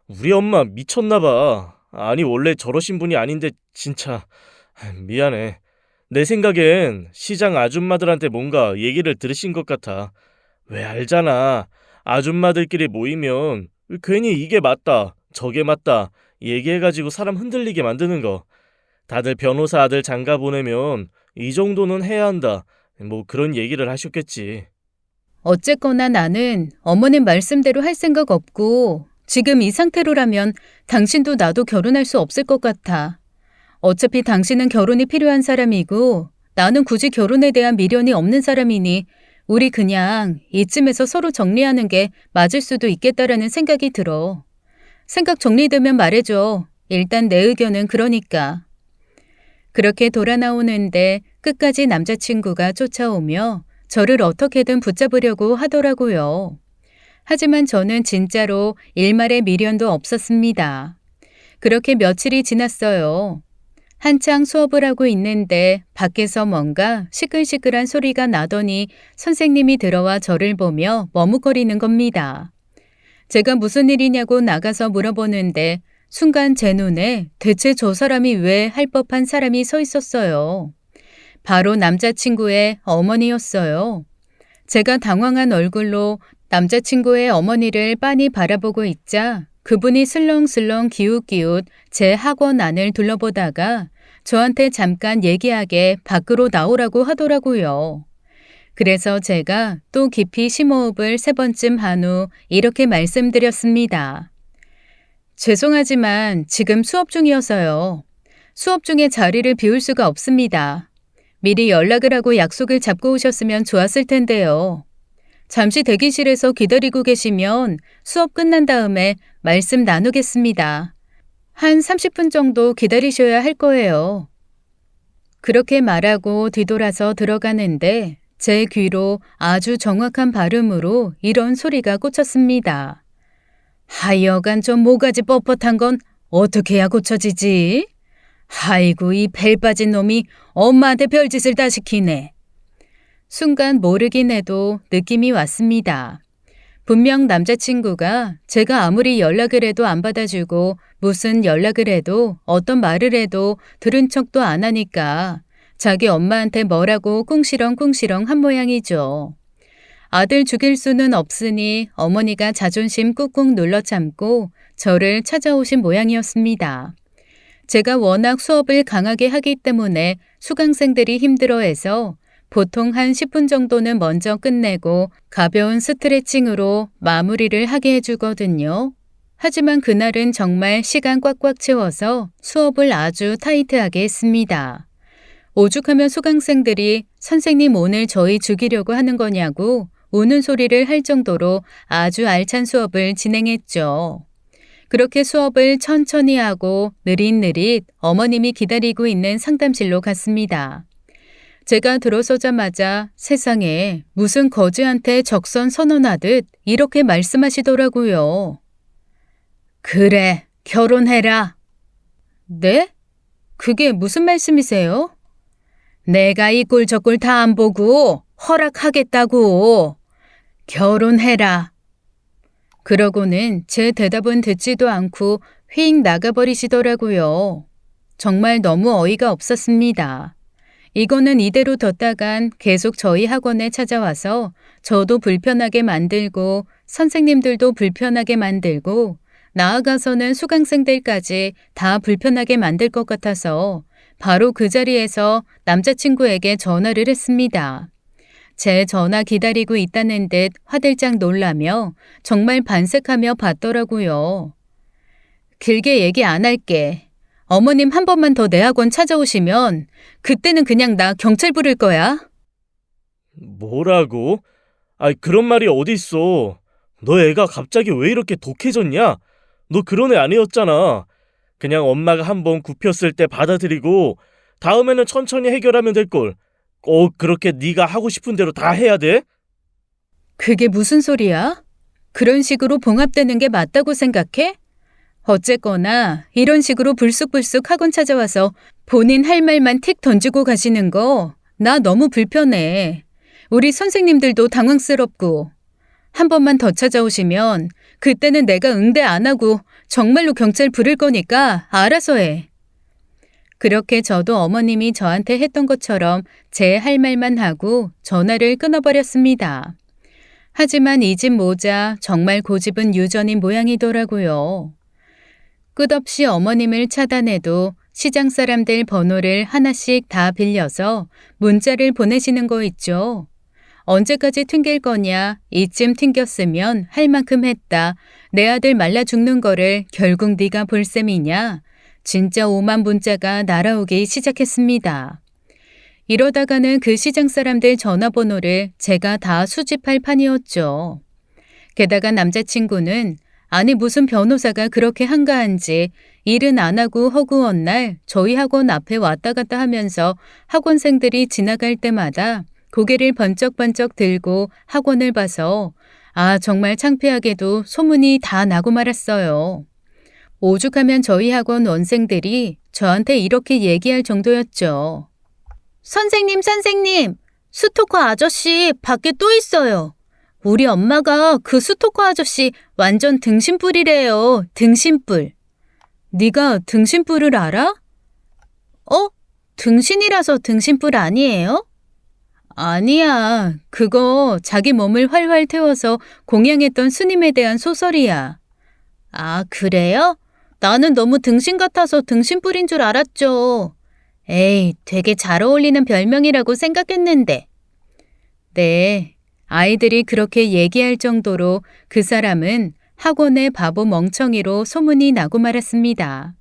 우리 엄마 미쳤나 봐. 아니 원래 저러신 분이 아닌데 진짜 미안해. 내 생각엔 시장 아줌마들한테 뭔가 얘기를 들으신 것 같아. 왜 알잖아. 아줌마들끼리 모이면 괜히 이게 맞다, 저게 맞다 얘기해가지고 사람 흔들리게 만드는 거. 다들 변호사 아들 장가 보내면 이 정도는 해야 한다. 뭐 그런 얘기를 하셨겠지. 어쨌거나 나는 어머님 말씀대로 할 생각 없고 지금 이 상태로라면 당신도 나도 결혼할 수 없을 것 같아. 어차피 당신은 결혼이 필요한 사람이고 나는 굳이 결혼에 대한 미련이 없는 사람이니 우리 그냥 이쯤에서 서로 정리하는 게 맞을 수도 있겠다라는 생각이 들어. 생각 정리되면 말해줘. 일단 내 의견은 그러니까. 그렇게 돌아 나오는데 끝까지 남자친구가 쫓아오며 저를 어떻게든 붙잡으려고 하더라고요. 하지만 저는 진짜로 일말의 미련도 없었습니다. 그렇게 며칠이 지났어요. 한창 수업을 하고 있는데 밖에서 뭔가 시끌시끌한 소리가 나더니 선생님이 들어와 저를 보며 머뭇거리는 겁니다. 제가 무슨 일이냐고 나가서 물어보는데 순간 제 눈에 대체 저 사람이 왜 할 법한 사람이 서 있었어요. 바로 남자친구의 어머니였어요. 제가 당황한 얼굴로 남자친구의 어머니를 빤히 바라보고 있자 그분이 슬렁슬렁 기웃기웃 제 학원 안을 둘러보다가 저한테 잠깐 얘기하게 밖으로 나오라고 하더라고요. 그래서 제가 또 깊이 심호흡을 3번쯤 한 후 이렇게 말씀드렸습니다. 죄송하지만 지금 수업 중이어서요. 수업 중에 자리를 비울 수가 없습니다. 미리 연락을 하고 약속을 잡고 오셨으면 좋았을 텐데요. 잠시 대기실에서 기다리고 계시면 수업 끝난 다음에 말씀 나누겠습니다. 한 30분 정도 기다리셔야 할 거예요. 그렇게 말하고 뒤돌아서 들어가는데 제 귀로 아주 정확한 발음으로 이런 소리가 꽂혔습니다. 하여간 좀 모가지 뻣뻣한 건 어떻게 해야 고쳐지지? 아이고 이 벨 빠진 놈이 엄마한테 별짓을 다 시키네. 순간 모르긴 해도 느낌이 왔습니다. 분명 남자친구가 제가 아무리 연락을 해도 안 받아주고 무슨 연락을 해도 어떤 말을 해도 들은 척도 안 하니까 자기 엄마한테 뭐라고 꿍시렁꿍시렁 한 모양이죠. 아들 죽일 수는 없으니 어머니가 자존심 꾹꾹 눌러 참고 저를 찾아오신 모양이었습니다. 제가 워낙 수업을 강하게 하기 때문에 수강생들이 힘들어해서 보통 한 10분 정도는 먼저 끝내고 가벼운 스트레칭으로 마무리를 하게 해주거든요. 하지만 그날은 정말 시간 꽉꽉 채워서 수업을 아주 타이트하게 했습니다. 오죽하면 수강생들이 선생님 오늘 저희 죽이려고 하는 거냐고 우는 소리를 할 정도로 아주 알찬 수업을 진행했죠. 그렇게 수업을 천천히 하고 느릿느릿 어머님이 기다리고 있는 상담실로 갔습니다. 제가 들어서자마자 세상에 무슨 거지한테 적선 선언하듯 이렇게 말씀하시더라고요. 그래, 결혼해라. 네? 그게 무슨 말씀이세요? 내가 이 꼴 저 꼴 다 안 보고 허락하겠다고. 결혼해라. 그러고는 제 대답은 듣지도 않고 휙 나가버리시더라고요. 정말 너무 어이가 없었습니다. 이거는 이대로 뒀다간 계속 저희 학원에 찾아와서 저도 불편하게 만들고 선생님들도 불편하게 만들고 나아가서는 수강생들까지 다 불편하게 만들 것 같아서 바로 그 자리에서 남자친구에게 전화를 했습니다. 제 전화 기다리고 있다는 듯 화들짝 놀라며 정말 반색하며 받더라고요. 길게 얘기 안 할게. 어머님 한 번만 더 내 학원 찾아오시면 그때는 그냥 나 경찰 부를 거야. 뭐라고? 아이, 그런 말이 어딨어. 너 애가 갑자기 왜 이렇게 독해졌냐? 너 그런 애 아니었잖아. 그냥 엄마가 한번 굽혔을 때 받아들이고 다음에는 천천히 해결하면 될걸. 꼭 그렇게 네가 하고 싶은 대로 다 해야 돼? 그게 무슨 소리야? 그런 식으로 봉합되는 게 맞다고 생각해? 어쨌거나 이런 식으로 불쑥불쑥 학원 찾아와서 본인 할 말만 틱 던지고 가시는 거 나 너무 불편해. 우리 선생님들도 당황스럽고. 한 번만 더 찾아오시면 그때는 내가 응대 안 하고 정말로 경찰 부를 거니까 알아서 해. 그렇게 저도 어머님이 저한테 했던 것처럼 제 할 말만 하고 전화를 끊어버렸습니다. 하지만 이 집 모자 정말 고집은 유전인 모양이더라고요. 끝없이 어머님을 차단해도 시장 사람들 번호를 하나씩 다 빌려서 문자를 보내시는 거 있죠. 언제까지 튕길 거냐, 이쯤 튕겼으면 할 만큼 했다. 내 아들 말라 죽는 거를 결국 네가 볼 셈이냐. 진짜 오만 문자가 날아오기 시작했습니다. 이러다가는 그 시장 사람들 전화번호를 제가 다 수집할 판이었죠. 게다가 남자친구는 아니 무슨 변호사가 그렇게 한가한지 일은 안 하고 허구한 날 저희 학원 앞에 왔다 갔다 하면서 학원생들이 지나갈 때마다 고개를 번쩍번쩍 들고 학원을 봐서 정말 창피하게도 소문이 다 나고 말았어요. 오죽하면 저희 학원 원생들이 저한테 이렇게 얘기할 정도였죠. 선생님, 스토커 아저씨 밖에 또 있어요. 우리 엄마가 그 스토커 아저씨 완전 등신불이래요. 등신불. 네가 등신불을 알아? 등신이라서 등신불 아니에요? 아니야. 그거 자기 몸을 활활 태워서 공양했던 스님에 대한 소설이야. 아, 그래요? 나는 너무 등신 같아서 등신불인 줄 알았죠. 에이, 되게 잘 어울리는 별명이라고 생각했는데. 네, 아이들이 그렇게 얘기할 정도로 그 사람은 학원의 바보 멍청이로 소문이 나고 말았습니다.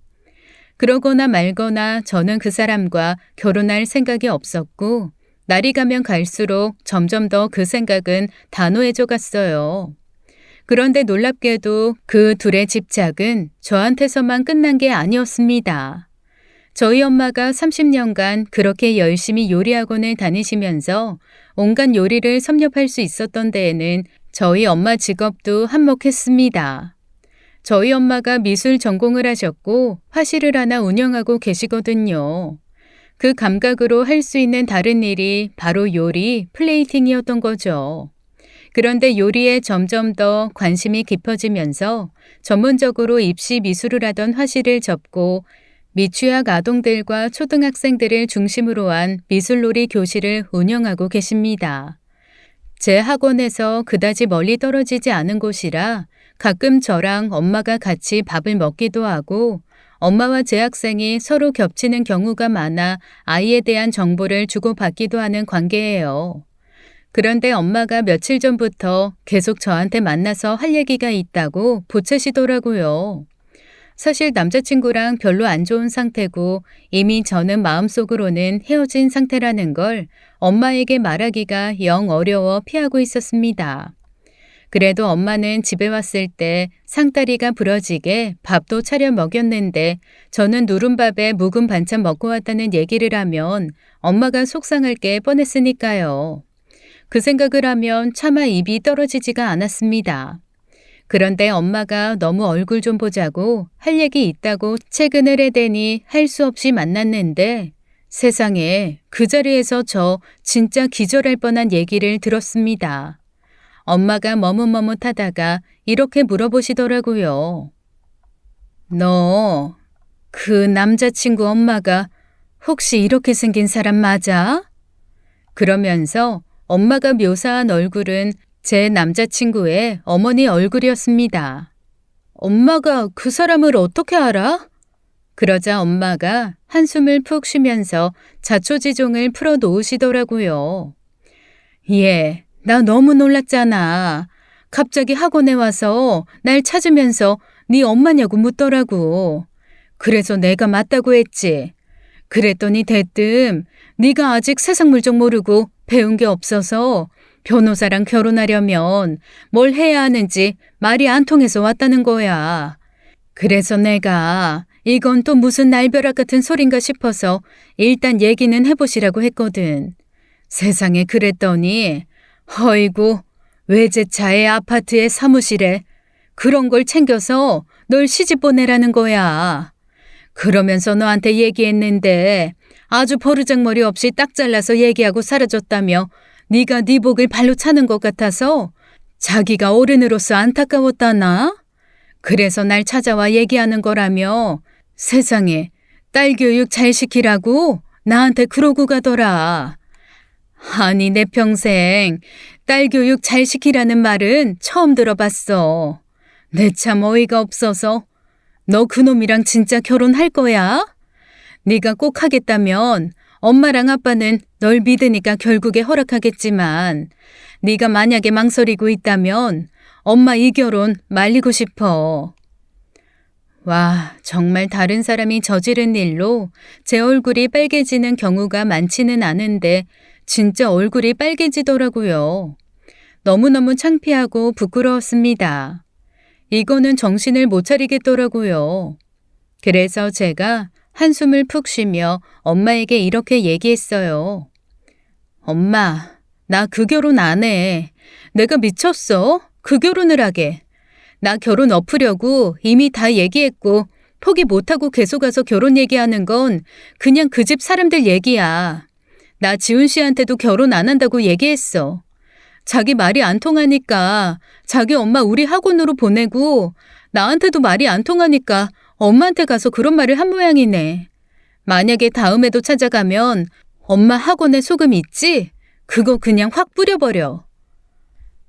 그러거나 말거나 저는 그 사람과 결혼할 생각이 없었고, 날이 가면 갈수록 점점 더 그 생각은 단호해져 갔어요. 그런데 놀랍게도 그 둘의 집착은 저한테서만 끝난 게 아니었습니다. 저희 엄마가 30년간 그렇게 열심히 요리학원을 다니시면서 온갖 요리를 섭렵할 수 있었던 데에는 저희 엄마 직업도 한몫했습니다. 저희 엄마가 미술 전공을 하셨고 화실을 하나 운영하고 계시거든요. 그 감각으로 할 수 있는 다른 일이 바로 요리, 플레이팅이었던 거죠. 그런데 요리에 점점 더 관심이 깊어지면서 전문적으로 입시 미술을 하던 화실을 접고 미취학 아동들과 초등학생들을 중심으로 한 미술놀이 교실을 운영하고 계십니다. 제 학원에서 그다지 멀리 떨어지지 않은 곳이라 가끔 저랑 엄마가 같이 밥을 먹기도 하고 엄마와 제 학생이 서로 겹치는 경우가 많아 아이에 대한 정보를 주고받기도 하는 관계예요. 그런데 엄마가 며칠 전부터 계속 저한테 만나서 할 얘기가 있다고 보채시더라고요. 사실 남자친구랑 별로 안 좋은 상태고 이미 저는 마음속으로는 헤어진 상태라는 걸 엄마에게 말하기가 영 어려워 피하고 있었습니다. 그래도 엄마는 집에 왔을 때 상다리가 부러지게 밥도 차려 먹였는데 저는 누른밥에 묵은 반찬 먹고 왔다는 얘기를 하면 엄마가 속상할 게 뻔했으니까요. 그 생각을 하면 차마 입이 떨어지지가 않았습니다. 그런데 엄마가 너무 얼굴 좀 보자고 할 얘기 있다고 채근을 해대니 할 수 없이 만났는데 세상에 그 자리에서 저 진짜 기절할 뻔한 얘기를 들었습니다. 엄마가 머뭇머뭇하다가 이렇게 물어보시더라고요. 너, 그 남자친구 엄마가 혹시 이렇게 생긴 사람 맞아? 그러면서 엄마가 묘사한 얼굴은 제 남자친구의 어머니 얼굴이었습니다. 엄마가 그 사람을 어떻게 알아? 그러자 엄마가 한숨을 푹 쉬면서 자초지종을 풀어 놓으시더라고요. 예, 나 너무 놀랐잖아. 갑자기 학원에 와서 날 찾으면서 네 엄마냐고 묻더라고. 그래서 내가 맞다고 했지. 그랬더니 대뜸 네가 아직 세상 물정 모르고 배운 게 없어서 변호사랑 결혼하려면 뭘 해야 하는지 말이 안 통해서 왔다는 거야. 그래서 내가 이건 또 무슨 날벼락 같은 소린가 싶어서 일단 얘기는 해보시라고 했거든. 세상에 그랬더니 허이고 외제차의 아파트의 사무실에 그런 걸 챙겨서 널 시집 보내라는 거야. 그러면서 너한테 얘기했는데 아주 버르장머리 없이 딱 잘라서 얘기하고 사라졌다며 네가 네 복을 발로 차는 것 같아서 자기가 어른으로서 안타까웠다나? 그래서 날 찾아와 얘기하는 거라며 세상에 딸 교육 잘 시키라고 나한테 그러고 가더라. 아니 내 평생 딸 교육 잘 시키라는 말은 처음 들어봤어. 내 참 어이가 없어서 너 그놈이랑 진짜 결혼할 거야? 네가 꼭 하겠다면 엄마랑 아빠는 널 믿으니까 결국에 허락하겠지만 네가 만약에 망설이고 있다면 엄마 이 결혼 말리고 싶어. 와, 정말 다른 사람이 저지른 일로 제 얼굴이 빨개지는 경우가 많지는 않은데 진짜 얼굴이 빨개지더라고요. 너무너무 창피하고 부끄러웠습니다. 이거는 정신을 못 차리겠더라고요. 그래서 제가 한숨을 푹 쉬며 엄마에게 이렇게 얘기했어요. 엄마, 나 그 결혼 안 해. 내가 미쳤어? 그 결혼을 하게. 나 결혼 엎으려고 이미 다 얘기했고 포기 못하고 계속 와서 결혼 얘기하는 건 그냥 그 집 사람들 얘기야. 나 지훈 씨한테도 결혼 안 한다고 얘기했어. 자기 말이 안 통하니까 자기 엄마 우리 학원으로 보내고 나한테도 말이 안 통하니까 엄마한테 가서 그런 말을 한 모양이네. 만약에 다음에도 찾아가면 엄마 학원에 소금 있지? 그거 그냥 확 뿌려버려.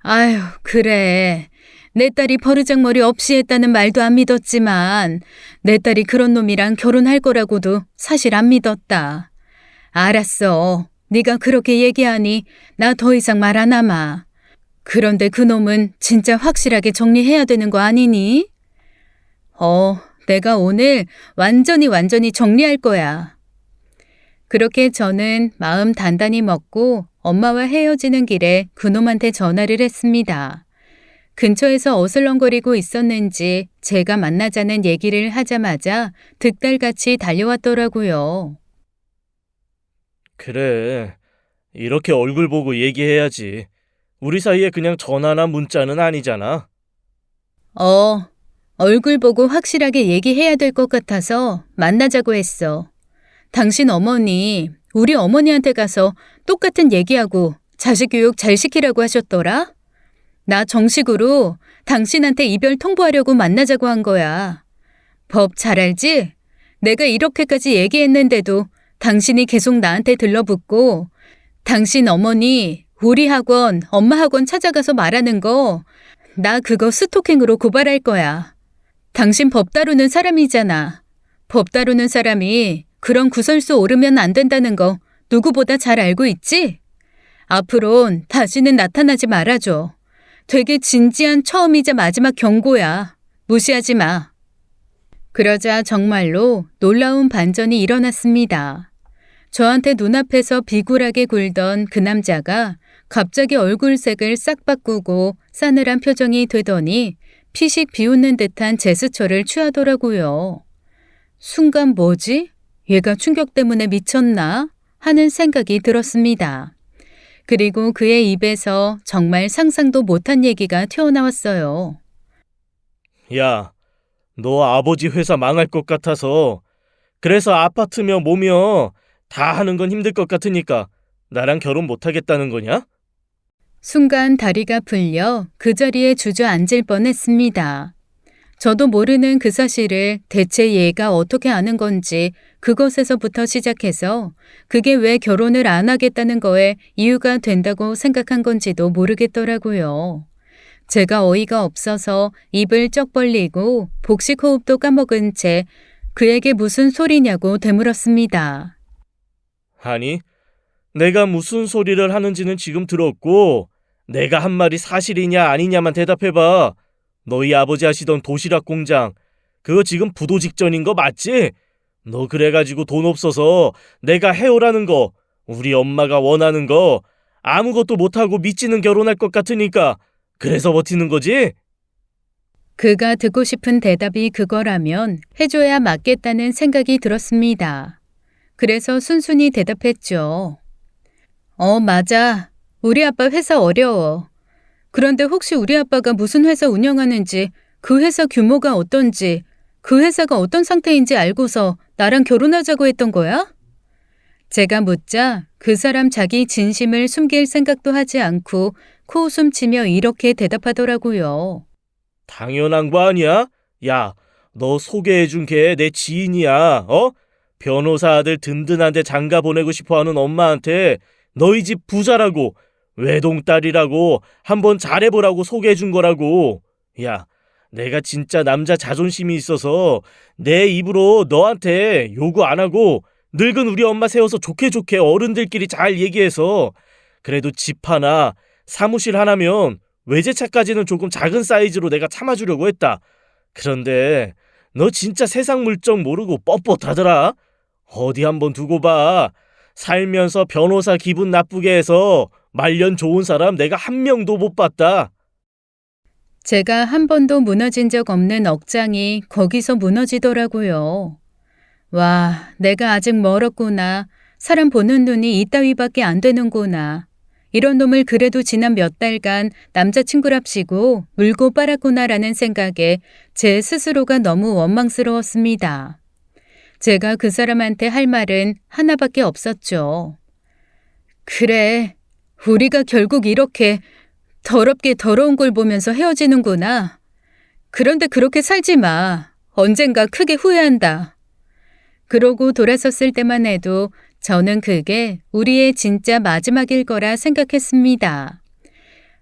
아휴, 그래. 내 딸이 버르장머리 없이 했다는 말도 안 믿었지만 내 딸이 그런 놈이랑 결혼할 거라고도 사실 안 믿었다. 알았어. 네가 그렇게 얘기하니 나 더 이상 말 안 하마. 그런데 그 놈은 진짜 확실하게 정리해야 되는 거 아니니? 내가 오늘 완전히 정리할 거야. 그렇게 저는 마음 단단히 먹고 엄마와 헤어지는 길에 그놈한테 전화를 했습니다. 근처에서 어슬렁거리고 있었는지 제가 만나자는 얘기를 하자마자 득달같이 달려왔더라고요. 그래. 이렇게 얼굴 보고 얘기해야지. 우리 사이에 그냥 전화나 문자는 아니잖아. 얼굴 보고 확실하게 얘기해야 될 것 같아서 만나자고 했어. 당신 어머니, 우리 어머니한테 가서 똑같은 얘기하고 자식 교육 잘 시키라고 하셨더라? 나 정식으로 당신한테 이별 통보하려고 만나자고 한 거야. 법 잘 알지? 내가 이렇게까지 얘기했는데도 당신이 계속 나한테 들러붙고 당신 어머니 우리 학원, 엄마 학원 찾아가서 말하는 거 나 그거 스토킹으로 고발할 거야. 당신 법 다루는 사람이잖아. 법 다루는 사람이 그런 구설수 오르면 안 된다는 거 누구보다 잘 알고 있지? 앞으론 다시는 나타나지 말아줘. 되게 진지한 처음이자 마지막 경고야. 무시하지 마. 그러자 정말로 놀라운 반전이 일어났습니다. 저한테 눈앞에서 비굴하게 굴던 그 남자가 갑자기 얼굴색을 싹 바꾸고 싸늘한 표정이 되더니 피식 비웃는 듯한 제스처를 취하더라고요. 순간 뭐지? 얘가 충격 때문에 미쳤나? 하는 생각이 들었습니다. 그리고 그의 입에서 정말 상상도 못한 얘기가 튀어나왔어요. 야, 너 아버지 회사 망할 것 같아서 그래서 아파트며 뭐며 다 하는 건 힘들 것 같으니까 나랑 결혼 못 하겠다는 거냐? 순간 다리가 풀려 그 자리에 주저앉을 뻔했습니다. 저도 모르는 그 사실을 대체 얘가 어떻게 아는 건지 그것에서부터 시작해서 그게 왜 결혼을 안 하겠다는 거에 이유가 된다고 생각한 건지도 모르겠더라고요. 제가 어이가 없어서 입을 쩍 벌리고 복식 호흡도 까먹은 채 그에게 무슨 소리냐고 되물었습니다. 아니, 내가 무슨 소리를 하는지는 지금 들었고 내가 한 말이 사실이냐 아니냐만 대답해봐. 너희 아버지 하시던 도시락 공장 그거 지금 부도 직전인 거 맞지? 너 그래가지고 돈 없어서 내가 해오라는 거 우리 엄마가 원하는 거 아무것도 못하고 미치는 결혼할 것 같으니까 그래서 버티는 거지? 그가 듣고 싶은 대답이 그거라면 해줘야 맞겠다는 생각이 들었습니다. 그래서 순순히 대답했죠. 맞아. 우리 아빠 회사 어려워. 그런데 혹시 우리 아빠가 무슨 회사 운영하는지, 그 회사 규모가 어떤지, 그 회사가 어떤 상태인지 알고서 나랑 결혼하자고 했던 거야? 제가 묻자 그 사람 자기 진심을 숨길 생각도 하지 않고 코웃음 치며 이렇게 대답하더라고요. 당연한 거 아니야? 야, 너 소개해준 걔 내 지인이야. 변호사 아들 든든한데 장가 보내고 싶어하는 엄마한테 너희 집 부자라고 외동딸이라고 한번 잘해보라고 소개해준 거라고. 야, 내가 진짜 남자 자존심이 있어서 내 입으로 너한테 요구 안 하고 늙은 우리 엄마 세워서 좋게 좋게 어른들끼리 잘 얘기해서 그래도 집 하나, 사무실 하나면 외제차까지는 조금 작은 사이즈로 내가 참아주려고 했다. 그런데 너 진짜 세상 물정 모르고 뻣뻣하더라. 어디 한번 두고 봐. 살면서 변호사 기분 나쁘게 해서 말년 좋은 사람 내가 한 명도 못 봤다. 제가 한 번도 무너진 적 없는 억장이 거기서 무너지더라고요. 와, 내가 아직 멀었구나. 사람 보는 눈이 이따위밖에 안 되는구나. 이런 놈을 그래도 지난 몇 달간 남자친구랍시고 물고 빨았구나라는 생각에 제 스스로가 너무 원망스러웠습니다. 제가 그 사람한테 할 말은 하나밖에 없었죠. 그래, 우리가 결국 이렇게 더럽게 더러운 걸 보면서 헤어지는구나. 그런데 그렇게 살지 마. 언젠가 크게 후회한다. 그러고 돌아섰을 때만 해도 저는 그게 우리의 진짜 마지막일 거라 생각했습니다.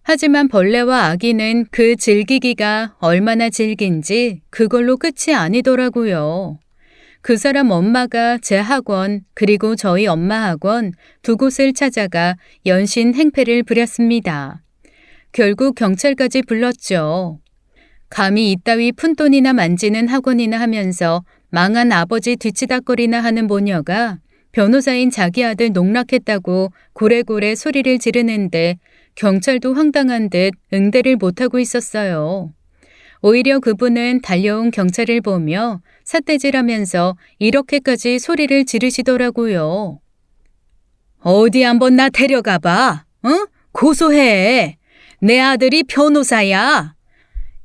하지만 벌레와 아기는 그 즐기기가 얼마나 즐긴지 그걸로 끝이 아니더라고요. 그 사람 엄마가 제 학원 그리고 저희 엄마 학원 두 곳을 찾아가 연신 행패를 부렸습니다. 결국 경찰까지 불렀죠. 감히 이따위 푼돈이나 만지는 학원이나 하면서 망한 아버지 뒤치다거리나 하는 모녀가 변호사인 자기 아들 농락했다고 고래고래 소리를 지르는데 경찰도 황당한 듯 응대를 못하고 있었어요. 오히려 그분은 달려온 경찰을 보며 삿대질하면서 이렇게까지 소리를 지르시더라고요. 어디 한번 나 데려가 봐. 응? 고소해. 내 아들이 변호사야.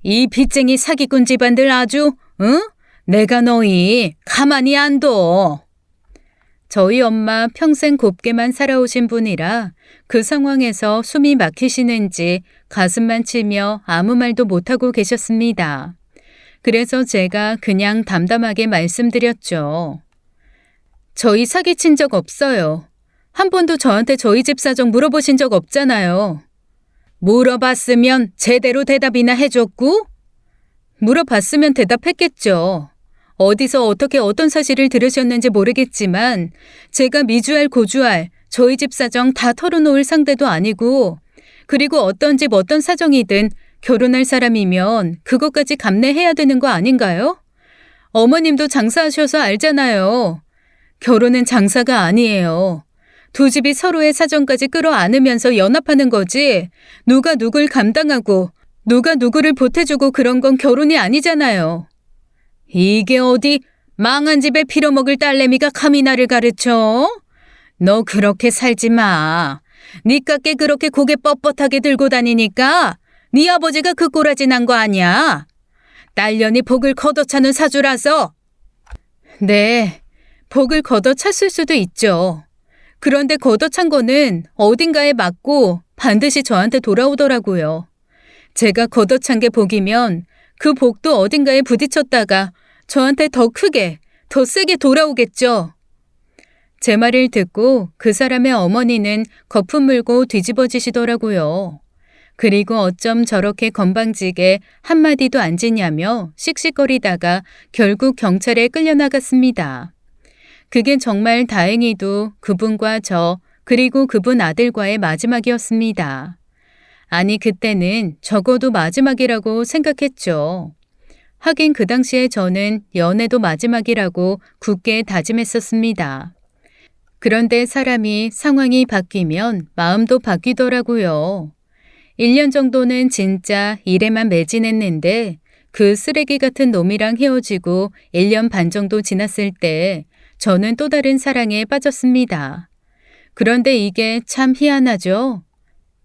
이 빚쟁이 사기꾼 집안들 아주, 응? 내가 너희 가만히 안 둬. 저희 엄마 평생 곱게만 살아오신 분이라 그 상황에서 숨이 막히시는지 가슴만 치며 아무 말도 못하고 계셨습니다. 그래서 제가 그냥 담담하게 말씀드렸죠. 저희 사기친 적 없어요. 한 번도 저한테 저희 집 사정 물어보신 적 없잖아요. 물어봤으면 제대로 대답이나 해줬고? 물어봤으면 대답했겠죠. 어디서 어떻게 어떤 사실을 들으셨는지 모르겠지만 제가 미주알 고주알 저희 집 사정 다 털어놓을 상대도 아니고 그리고 어떤 집 어떤 사정이든 결혼할 사람이면 그것까지 감내해야 되는 거 아닌가요? 어머님도 장사하셔서 알잖아요. 결혼은 장사가 아니에요. 두 집이 서로의 사정까지 끌어안으면서 연합하는 거지 누가 누굴 감당하고 누가 누구를 보태주고 그런 건 결혼이 아니잖아요. 이게 어디 망한 집에 빌어먹을 딸내미가 감히 나를 가르쳐? 너 그렇게 살지 마. 니깎게 그렇게 고개 뻣뻣하게 들고 다니니까 네 아버지가 그 꼬라지 난 거 아니야. 딸년이 복을 걷어차는 사주라서. 네, 복을 걷어찼을 수도 있죠. 그런데 걷어찬 거는 어딘가에 맞고 반드시 저한테 돌아오더라고요. 제가 걷어찬 게 복이면 그 복도 어딘가에 부딪혔다가 저한테 더 크게, 더 세게 돌아오겠죠. 제 말을 듣고 그 사람의 어머니는 거품 물고 뒤집어지시더라고요. 그리고 어쩜 저렇게 건방지게 한마디도 안 지냐며 씩씩거리다가 결국 경찰에 끌려나갔습니다. 그게 정말 다행히도 그분과 저 그리고 그분 아들과의 마지막이었습니다. 아니 그때는 적어도 마지막이라고 생각했죠. 하긴 그 당시에 저는 연애도 마지막이라고 굳게 다짐했었습니다. 그런데 사람이 상황이 바뀌면 마음도 바뀌더라고요. 1년 정도는 진짜 일에만 매진했는데 그 쓰레기 같은 놈이랑 헤어지고 1년 반 정도 지났을 때 저는 또 다른 사랑에 빠졌습니다. 그런데 이게 참 희한하죠?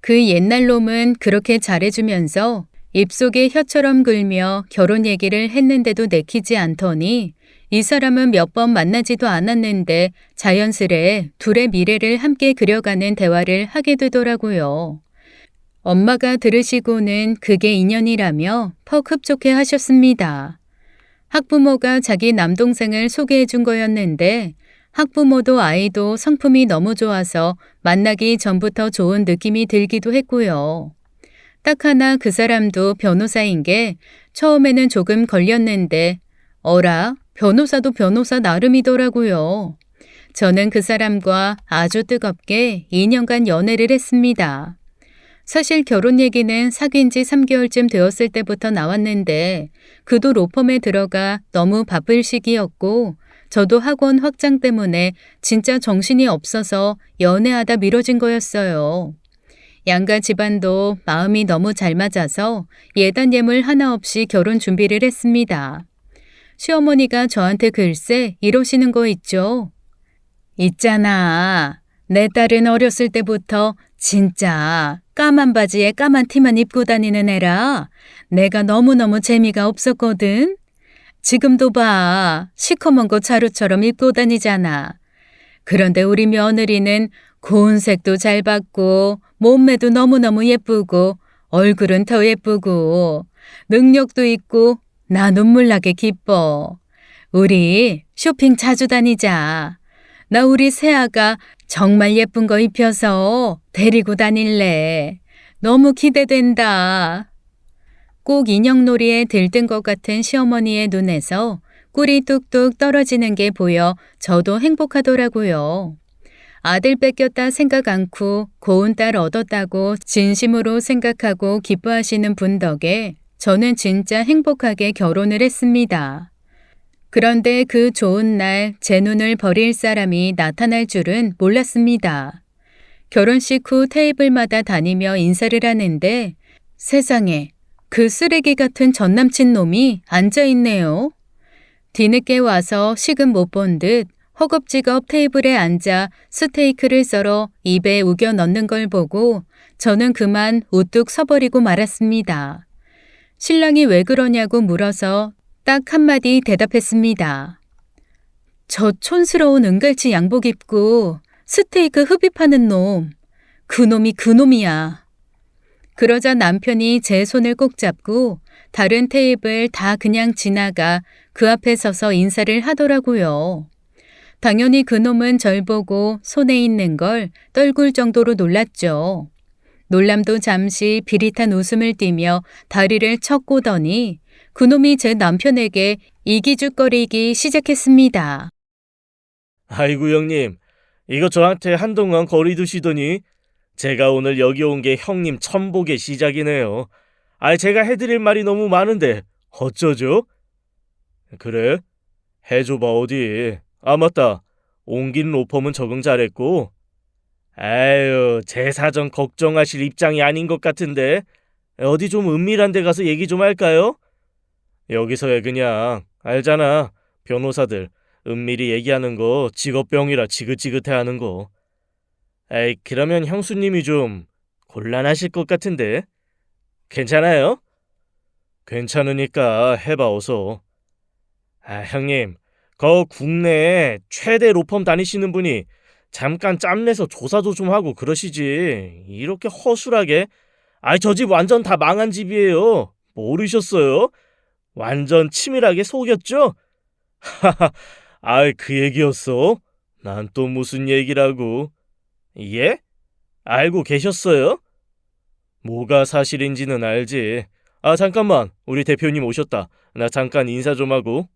그 옛날 놈은 그렇게 잘해주면서 입속에 혀처럼 굴며 결혼 얘기를 했는데도 내키지 않더니 이 사람은 몇 번 만나지도 않았는데 자연스레 둘의 미래를 함께 그려가는 대화를 하게 되더라고요. 엄마가 들으시고는 그게 인연이라며 퍽 흡족해 하셨습니다. 학부모가 자기 남동생을 소개해 준 거였는데 학부모도 아이도 성품이 너무 좋아서 만나기 전부터 좋은 느낌이 들기도 했고요. 딱 하나 그 사람도 변호사인 게 처음에는 조금 걸렸는데 어라, 변호사도 변호사 나름이더라고요. 저는 그 사람과 아주 뜨겁게 2년간 연애를 했습니다. 사실 결혼 얘기는 사귄 지 3개월쯤 되었을 때부터 나왔는데 그도 로펌에 들어가 너무 바쁠 시기였고 저도 학원 확장 때문에 진짜 정신이 없어서 연애하다 미뤄진 거였어요. 양가 집안도 마음이 너무 잘 맞아서 예단 예물 하나 없이 결혼 준비를 했습니다. 시어머니가 저한테 글쎄 이러시는 거 있죠. 있잖아. 내 딸은 어렸을 때부터 진짜 까만 바지에 까만 티만 입고 다니는 애라 내가 너무너무 재미가 없었거든. 지금도 봐. 시커먼 거 자루처럼 입고 다니잖아. 그런데 우리 며느리는 고운 색도 잘 받고 몸매도 너무너무 예쁘고 얼굴은 더 예쁘고 능력도 있고 나 눈물 나게 기뻐. 우리 쇼핑 자주 다니자. 나 우리 새아가 정말 예쁜 거 입혀서 데리고 다닐래. 너무 기대된다. 꼭 인형놀이에 들뜬 것 같은 시어머니의 눈에서 꿀이 뚝뚝 떨어지는 게 보여 저도 행복하더라고요. 아들 뺏겼다 생각 않고 고운 딸 얻었다고 진심으로 생각하고 기뻐하시는 분 덕에 저는 진짜 행복하게 결혼을 했습니다. 그런데 그 좋은 날 제 눈을 버릴 사람이 나타날 줄은 몰랐습니다. 결혼식 후 테이블마다 다니며 인사를 하는데 세상에 그 쓰레기 같은 전남친 놈이 앉아있네요. 뒤늦게 와서 식은 못 본 듯 허겁지겁 테이블에 앉아 스테이크를 썰어 입에 우겨 넣는 걸 보고 저는 그만 우뚝 서버리고 말았습니다. 신랑이 왜 그러냐고 물어서 딱 한마디 대답했습니다. 저 촌스러운 은갈치 양복 입고 스테이크 흡입하는 놈. 그놈이 그놈이야. 그러자 남편이 제 손을 꼭 잡고 다른 테이블 다 그냥 지나가 그 앞에 서서 인사를 하더라고요. 당연히 그놈은 절 보고 손에 있는 걸 떨굴 정도로 놀랐죠. 놀람도 잠시 비릿한 웃음을 띠며 다리를 척 꼬더니 그놈이 제 남편에게 이기죽거리기 시작했습니다. 아이고 형님, 이거 저한테 한동안 거리 두시더니 제가 오늘 여기 온 게 형님 천복의 시작이네요. 제가 해드릴 말이 너무 많은데 어쩌죠? 그래? 해줘봐 어디. 맞다. 옮긴 로펌은 적응 잘했고. 아유, 제 사정 걱정하실 입장이 아닌 것 같은데 어디 좀 은밀한 데 가서 얘기 좀 할까요? 여기서야 그냥 알잖아. 변호사들 은밀히 얘기하는 거 직업병이라 지긋지긋해하는 거. 그러면 형수님이 좀 곤란하실 것 같은데 괜찮아요? 괜찮으니까 해봐 어서. 형님, 국내에 최대 로펌 다니시는 분이 잠깐 짬내서 조사도 좀 하고 그러시지. 이렇게 허술하게. 저 집 완전 다 망한 집이에요. 모르셨어요? 완전 치밀하게 속였죠? 하하, 그 얘기였어? 난 또 무슨 얘기라고. 예? 알고 계셨어요? 뭐가 사실인지는 알지. 잠깐만. 우리 대표님 오셨다. 나 잠깐 인사 좀 하고.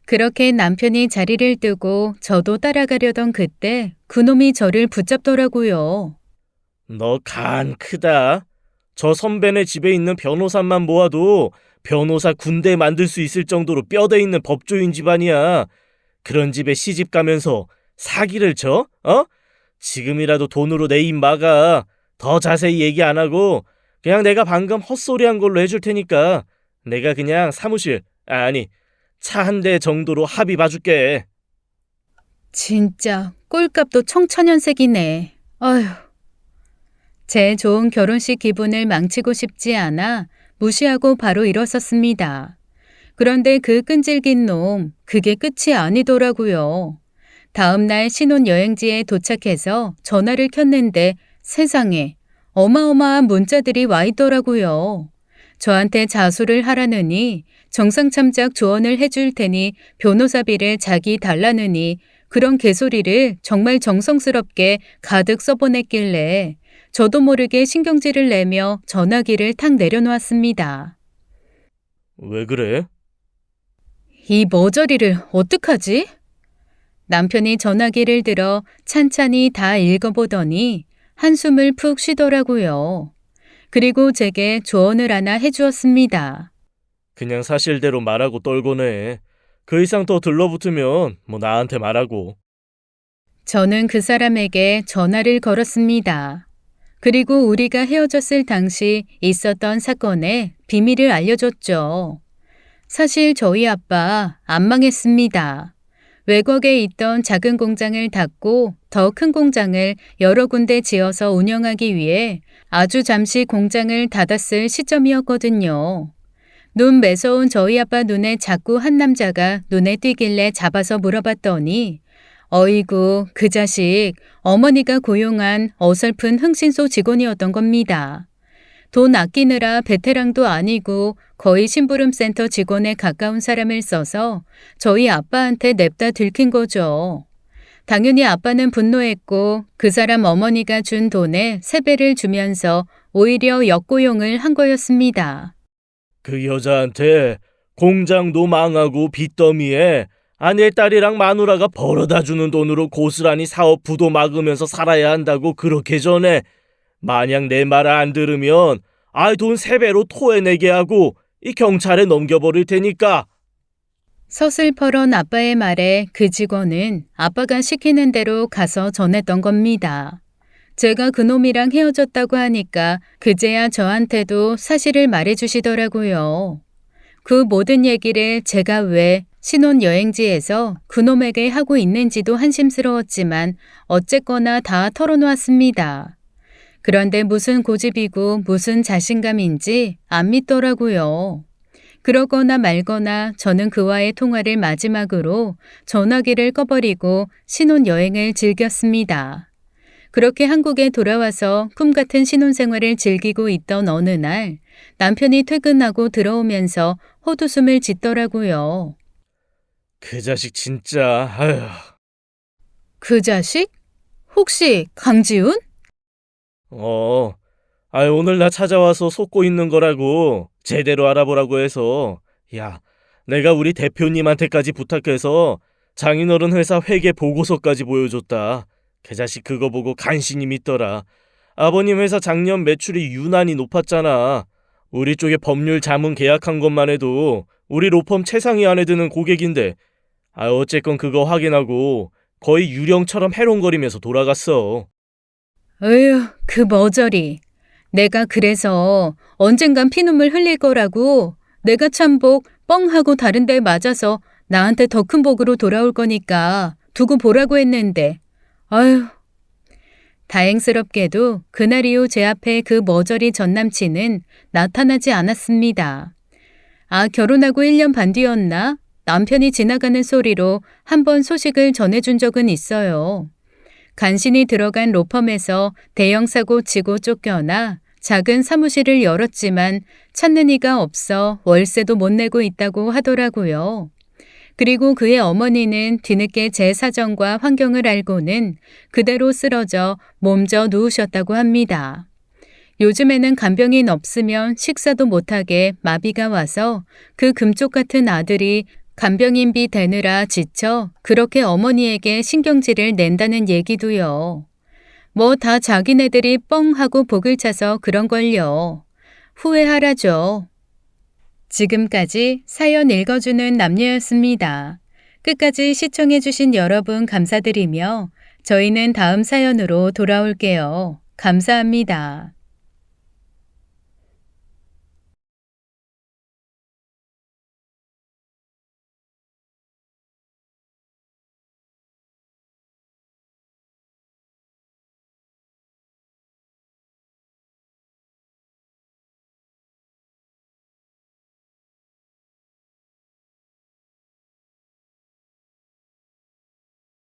그렇게 남편이 자리를 뜨고 저도 따라가려던 그때 그놈이 저를 붙잡더라고요. 너 간 크다. 저 선배네 집에 있는 변호사만 모아도 변호사 군대 만들 수 있을 정도로 뼈대 있는 법조인 집안이야. 그런 집에 시집 가면서 사기를 쳐? 지금이라도 돈으로 내 입 막아. 더 자세히 얘기 안 하고 그냥 내가 방금 헛소리한 걸로 해줄 테니까 내가 그냥 사무실, 차 한 대 정도로 합의 봐줄게. 진짜 꼴값도 청천연색이네. 어휴. 제 좋은 결혼식 기분을 망치고 싶지 않아 무시하고 바로 일어섰습니다. 그런데 그 끈질긴 놈, 그게 끝이 아니더라고요. 다음 날 신혼여행지에 도착해서 전화를 켰는데 세상에 어마어마한 문자들이 와 있더라고요. 저한테 자수를 하라느니 정상참작 조언을 해줄 테니 변호사비를 자기 달라느니 그런 개소리를 정말 정성스럽게 가득 써보냈길래 저도 모르게 신경질을 내며 전화기를 탁 내려놓았습니다. 왜 그래? 이 머저리를 어떡하지? 남편이 전화기를 들어 찬찬히 다 읽어보더니 한숨을 푹 쉬더라고요. 그리고 제게 조언을 하나 해주었습니다. 그냥 사실대로 말하고 떨고네. 그 이상 더 들러붙으면 나한테 말하고. 저는 그 사람에게 전화를 걸었습니다. 그리고 우리가 헤어졌을 당시 있었던 사건의 비밀을 알려줬죠. 사실 저희 아빠 안 망했습니다. 외곽에 있던 작은 공장을 닫고 더 큰 공장을 여러 군데 지어서 운영하기 위해 아주 잠시 공장을 닫았을 시점이었거든요. 눈 매서운 저희 아빠 눈에 자꾸 한 남자가 눈에 띄길래 잡아서 물어봤더니 어이구 그 자식 어머니가 고용한 어설픈 흥신소 직원이었던 겁니다. 돈 아끼느라 베테랑도 아니고 거의 심부름센터 직원에 가까운 사람을 써서 저희 아빠한테 냅다 들킨 거죠. 당연히 아빠는 분노했고 그 사람 어머니가 준 돈의 3배를 주면서 오히려 역고용을 한 거였습니다. 그 여자한테 공장도 망하고 빚더미에 아내 딸이랑 마누라가 벌어다 주는 돈으로 고스란히 사업 부도 막으면서 살아야 한다고 그렇게 전해. 만약 내 말 안 들으면 돈 3배로 토해내게 하고 이 경찰에 넘겨버릴 테니까. 서슬퍼런 아빠의 말에 그 직원은 아빠가 시키는 대로 가서 전했던 겁니다. 제가 그놈이랑 헤어졌다고 하니까 그제야 저한테도 사실을 말해주시더라고요. 그 모든 얘기를 제가 왜 신혼여행지에서 그놈에게 하고 있는지도 한심스러웠지만 어쨌거나 다 털어놓았습니다. 그런데 무슨 고집이고 무슨 자신감인지 안 믿더라고요. 그러거나 말거나 저는 그와의 통화를 마지막으로 전화기를 꺼버리고 신혼여행을 즐겼습니다. 그렇게 한국에 돌아와서 꿈같은 신혼생활을 즐기고 있던 어느 날 남편이 퇴근하고 들어오면서 헛웃음을 짓더라고요. 그 자식 진짜. 아휴. 그 자식? 혹시 강지훈? 오늘 나 찾아와서 속고 있는 거라고 제대로 알아보라고 해서. 야, 내가 우리 대표님한테까지 부탁해서 장인어른 회사 회계 보고서까지 보여줬다. 그 자식 그거 보고 간신히 믿더라. 아버님 회사 작년 매출이 유난히 높았잖아. 우리 쪽에 법률 자문 계약한 것만 해도 우리 로펌 최상위 안에 드는 고객인데 어쨌건 그거 확인하고 거의 유령처럼 해롱거리면서 돌아갔어. 에휴, 그 머저리. 내가 그래서 언젠간 피눈물 흘릴 거라고 내가 참복 뻥 하고 다른 데 맞아서 나한테 더 큰 복으로 돌아올 거니까 두고 보라고 했는데 아휴. 다행스럽게도 그날 이후 제 앞에 그 머저리 전남친은 나타나지 않았습니다. 결혼하고 1년 반 뒤였나? 남편이 지나가는 소리로 한번 소식을 전해준 적은 있어요. 간신히 들어간 로펌에서 대형 사고 치고 쫓겨나 작은 사무실을 열었지만 찾는 이가 없어 월세도 못 내고 있다고 하더라고요. 그리고 그의 어머니는 뒤늦게 제 사정과 환경을 알고는 그대로 쓰러져 몸져 누우셨다고 합니다. 요즘에는 간병인 없으면 식사도 못하게 마비가 와서 그 금쪽 같은 아들이 간병인비 대느라 지쳐 그렇게 어머니에게 신경질을 낸다는 얘기도요. 뭐 다 자기네들이 뻥 하고 복을 차서 그런걸요. 후회하라죠. 지금까지 사연 읽어주는 남녀였습니다. 끝까지 시청해주신 여러분 감사드리며 저희는 다음 사연으로 돌아올게요. 감사합니다.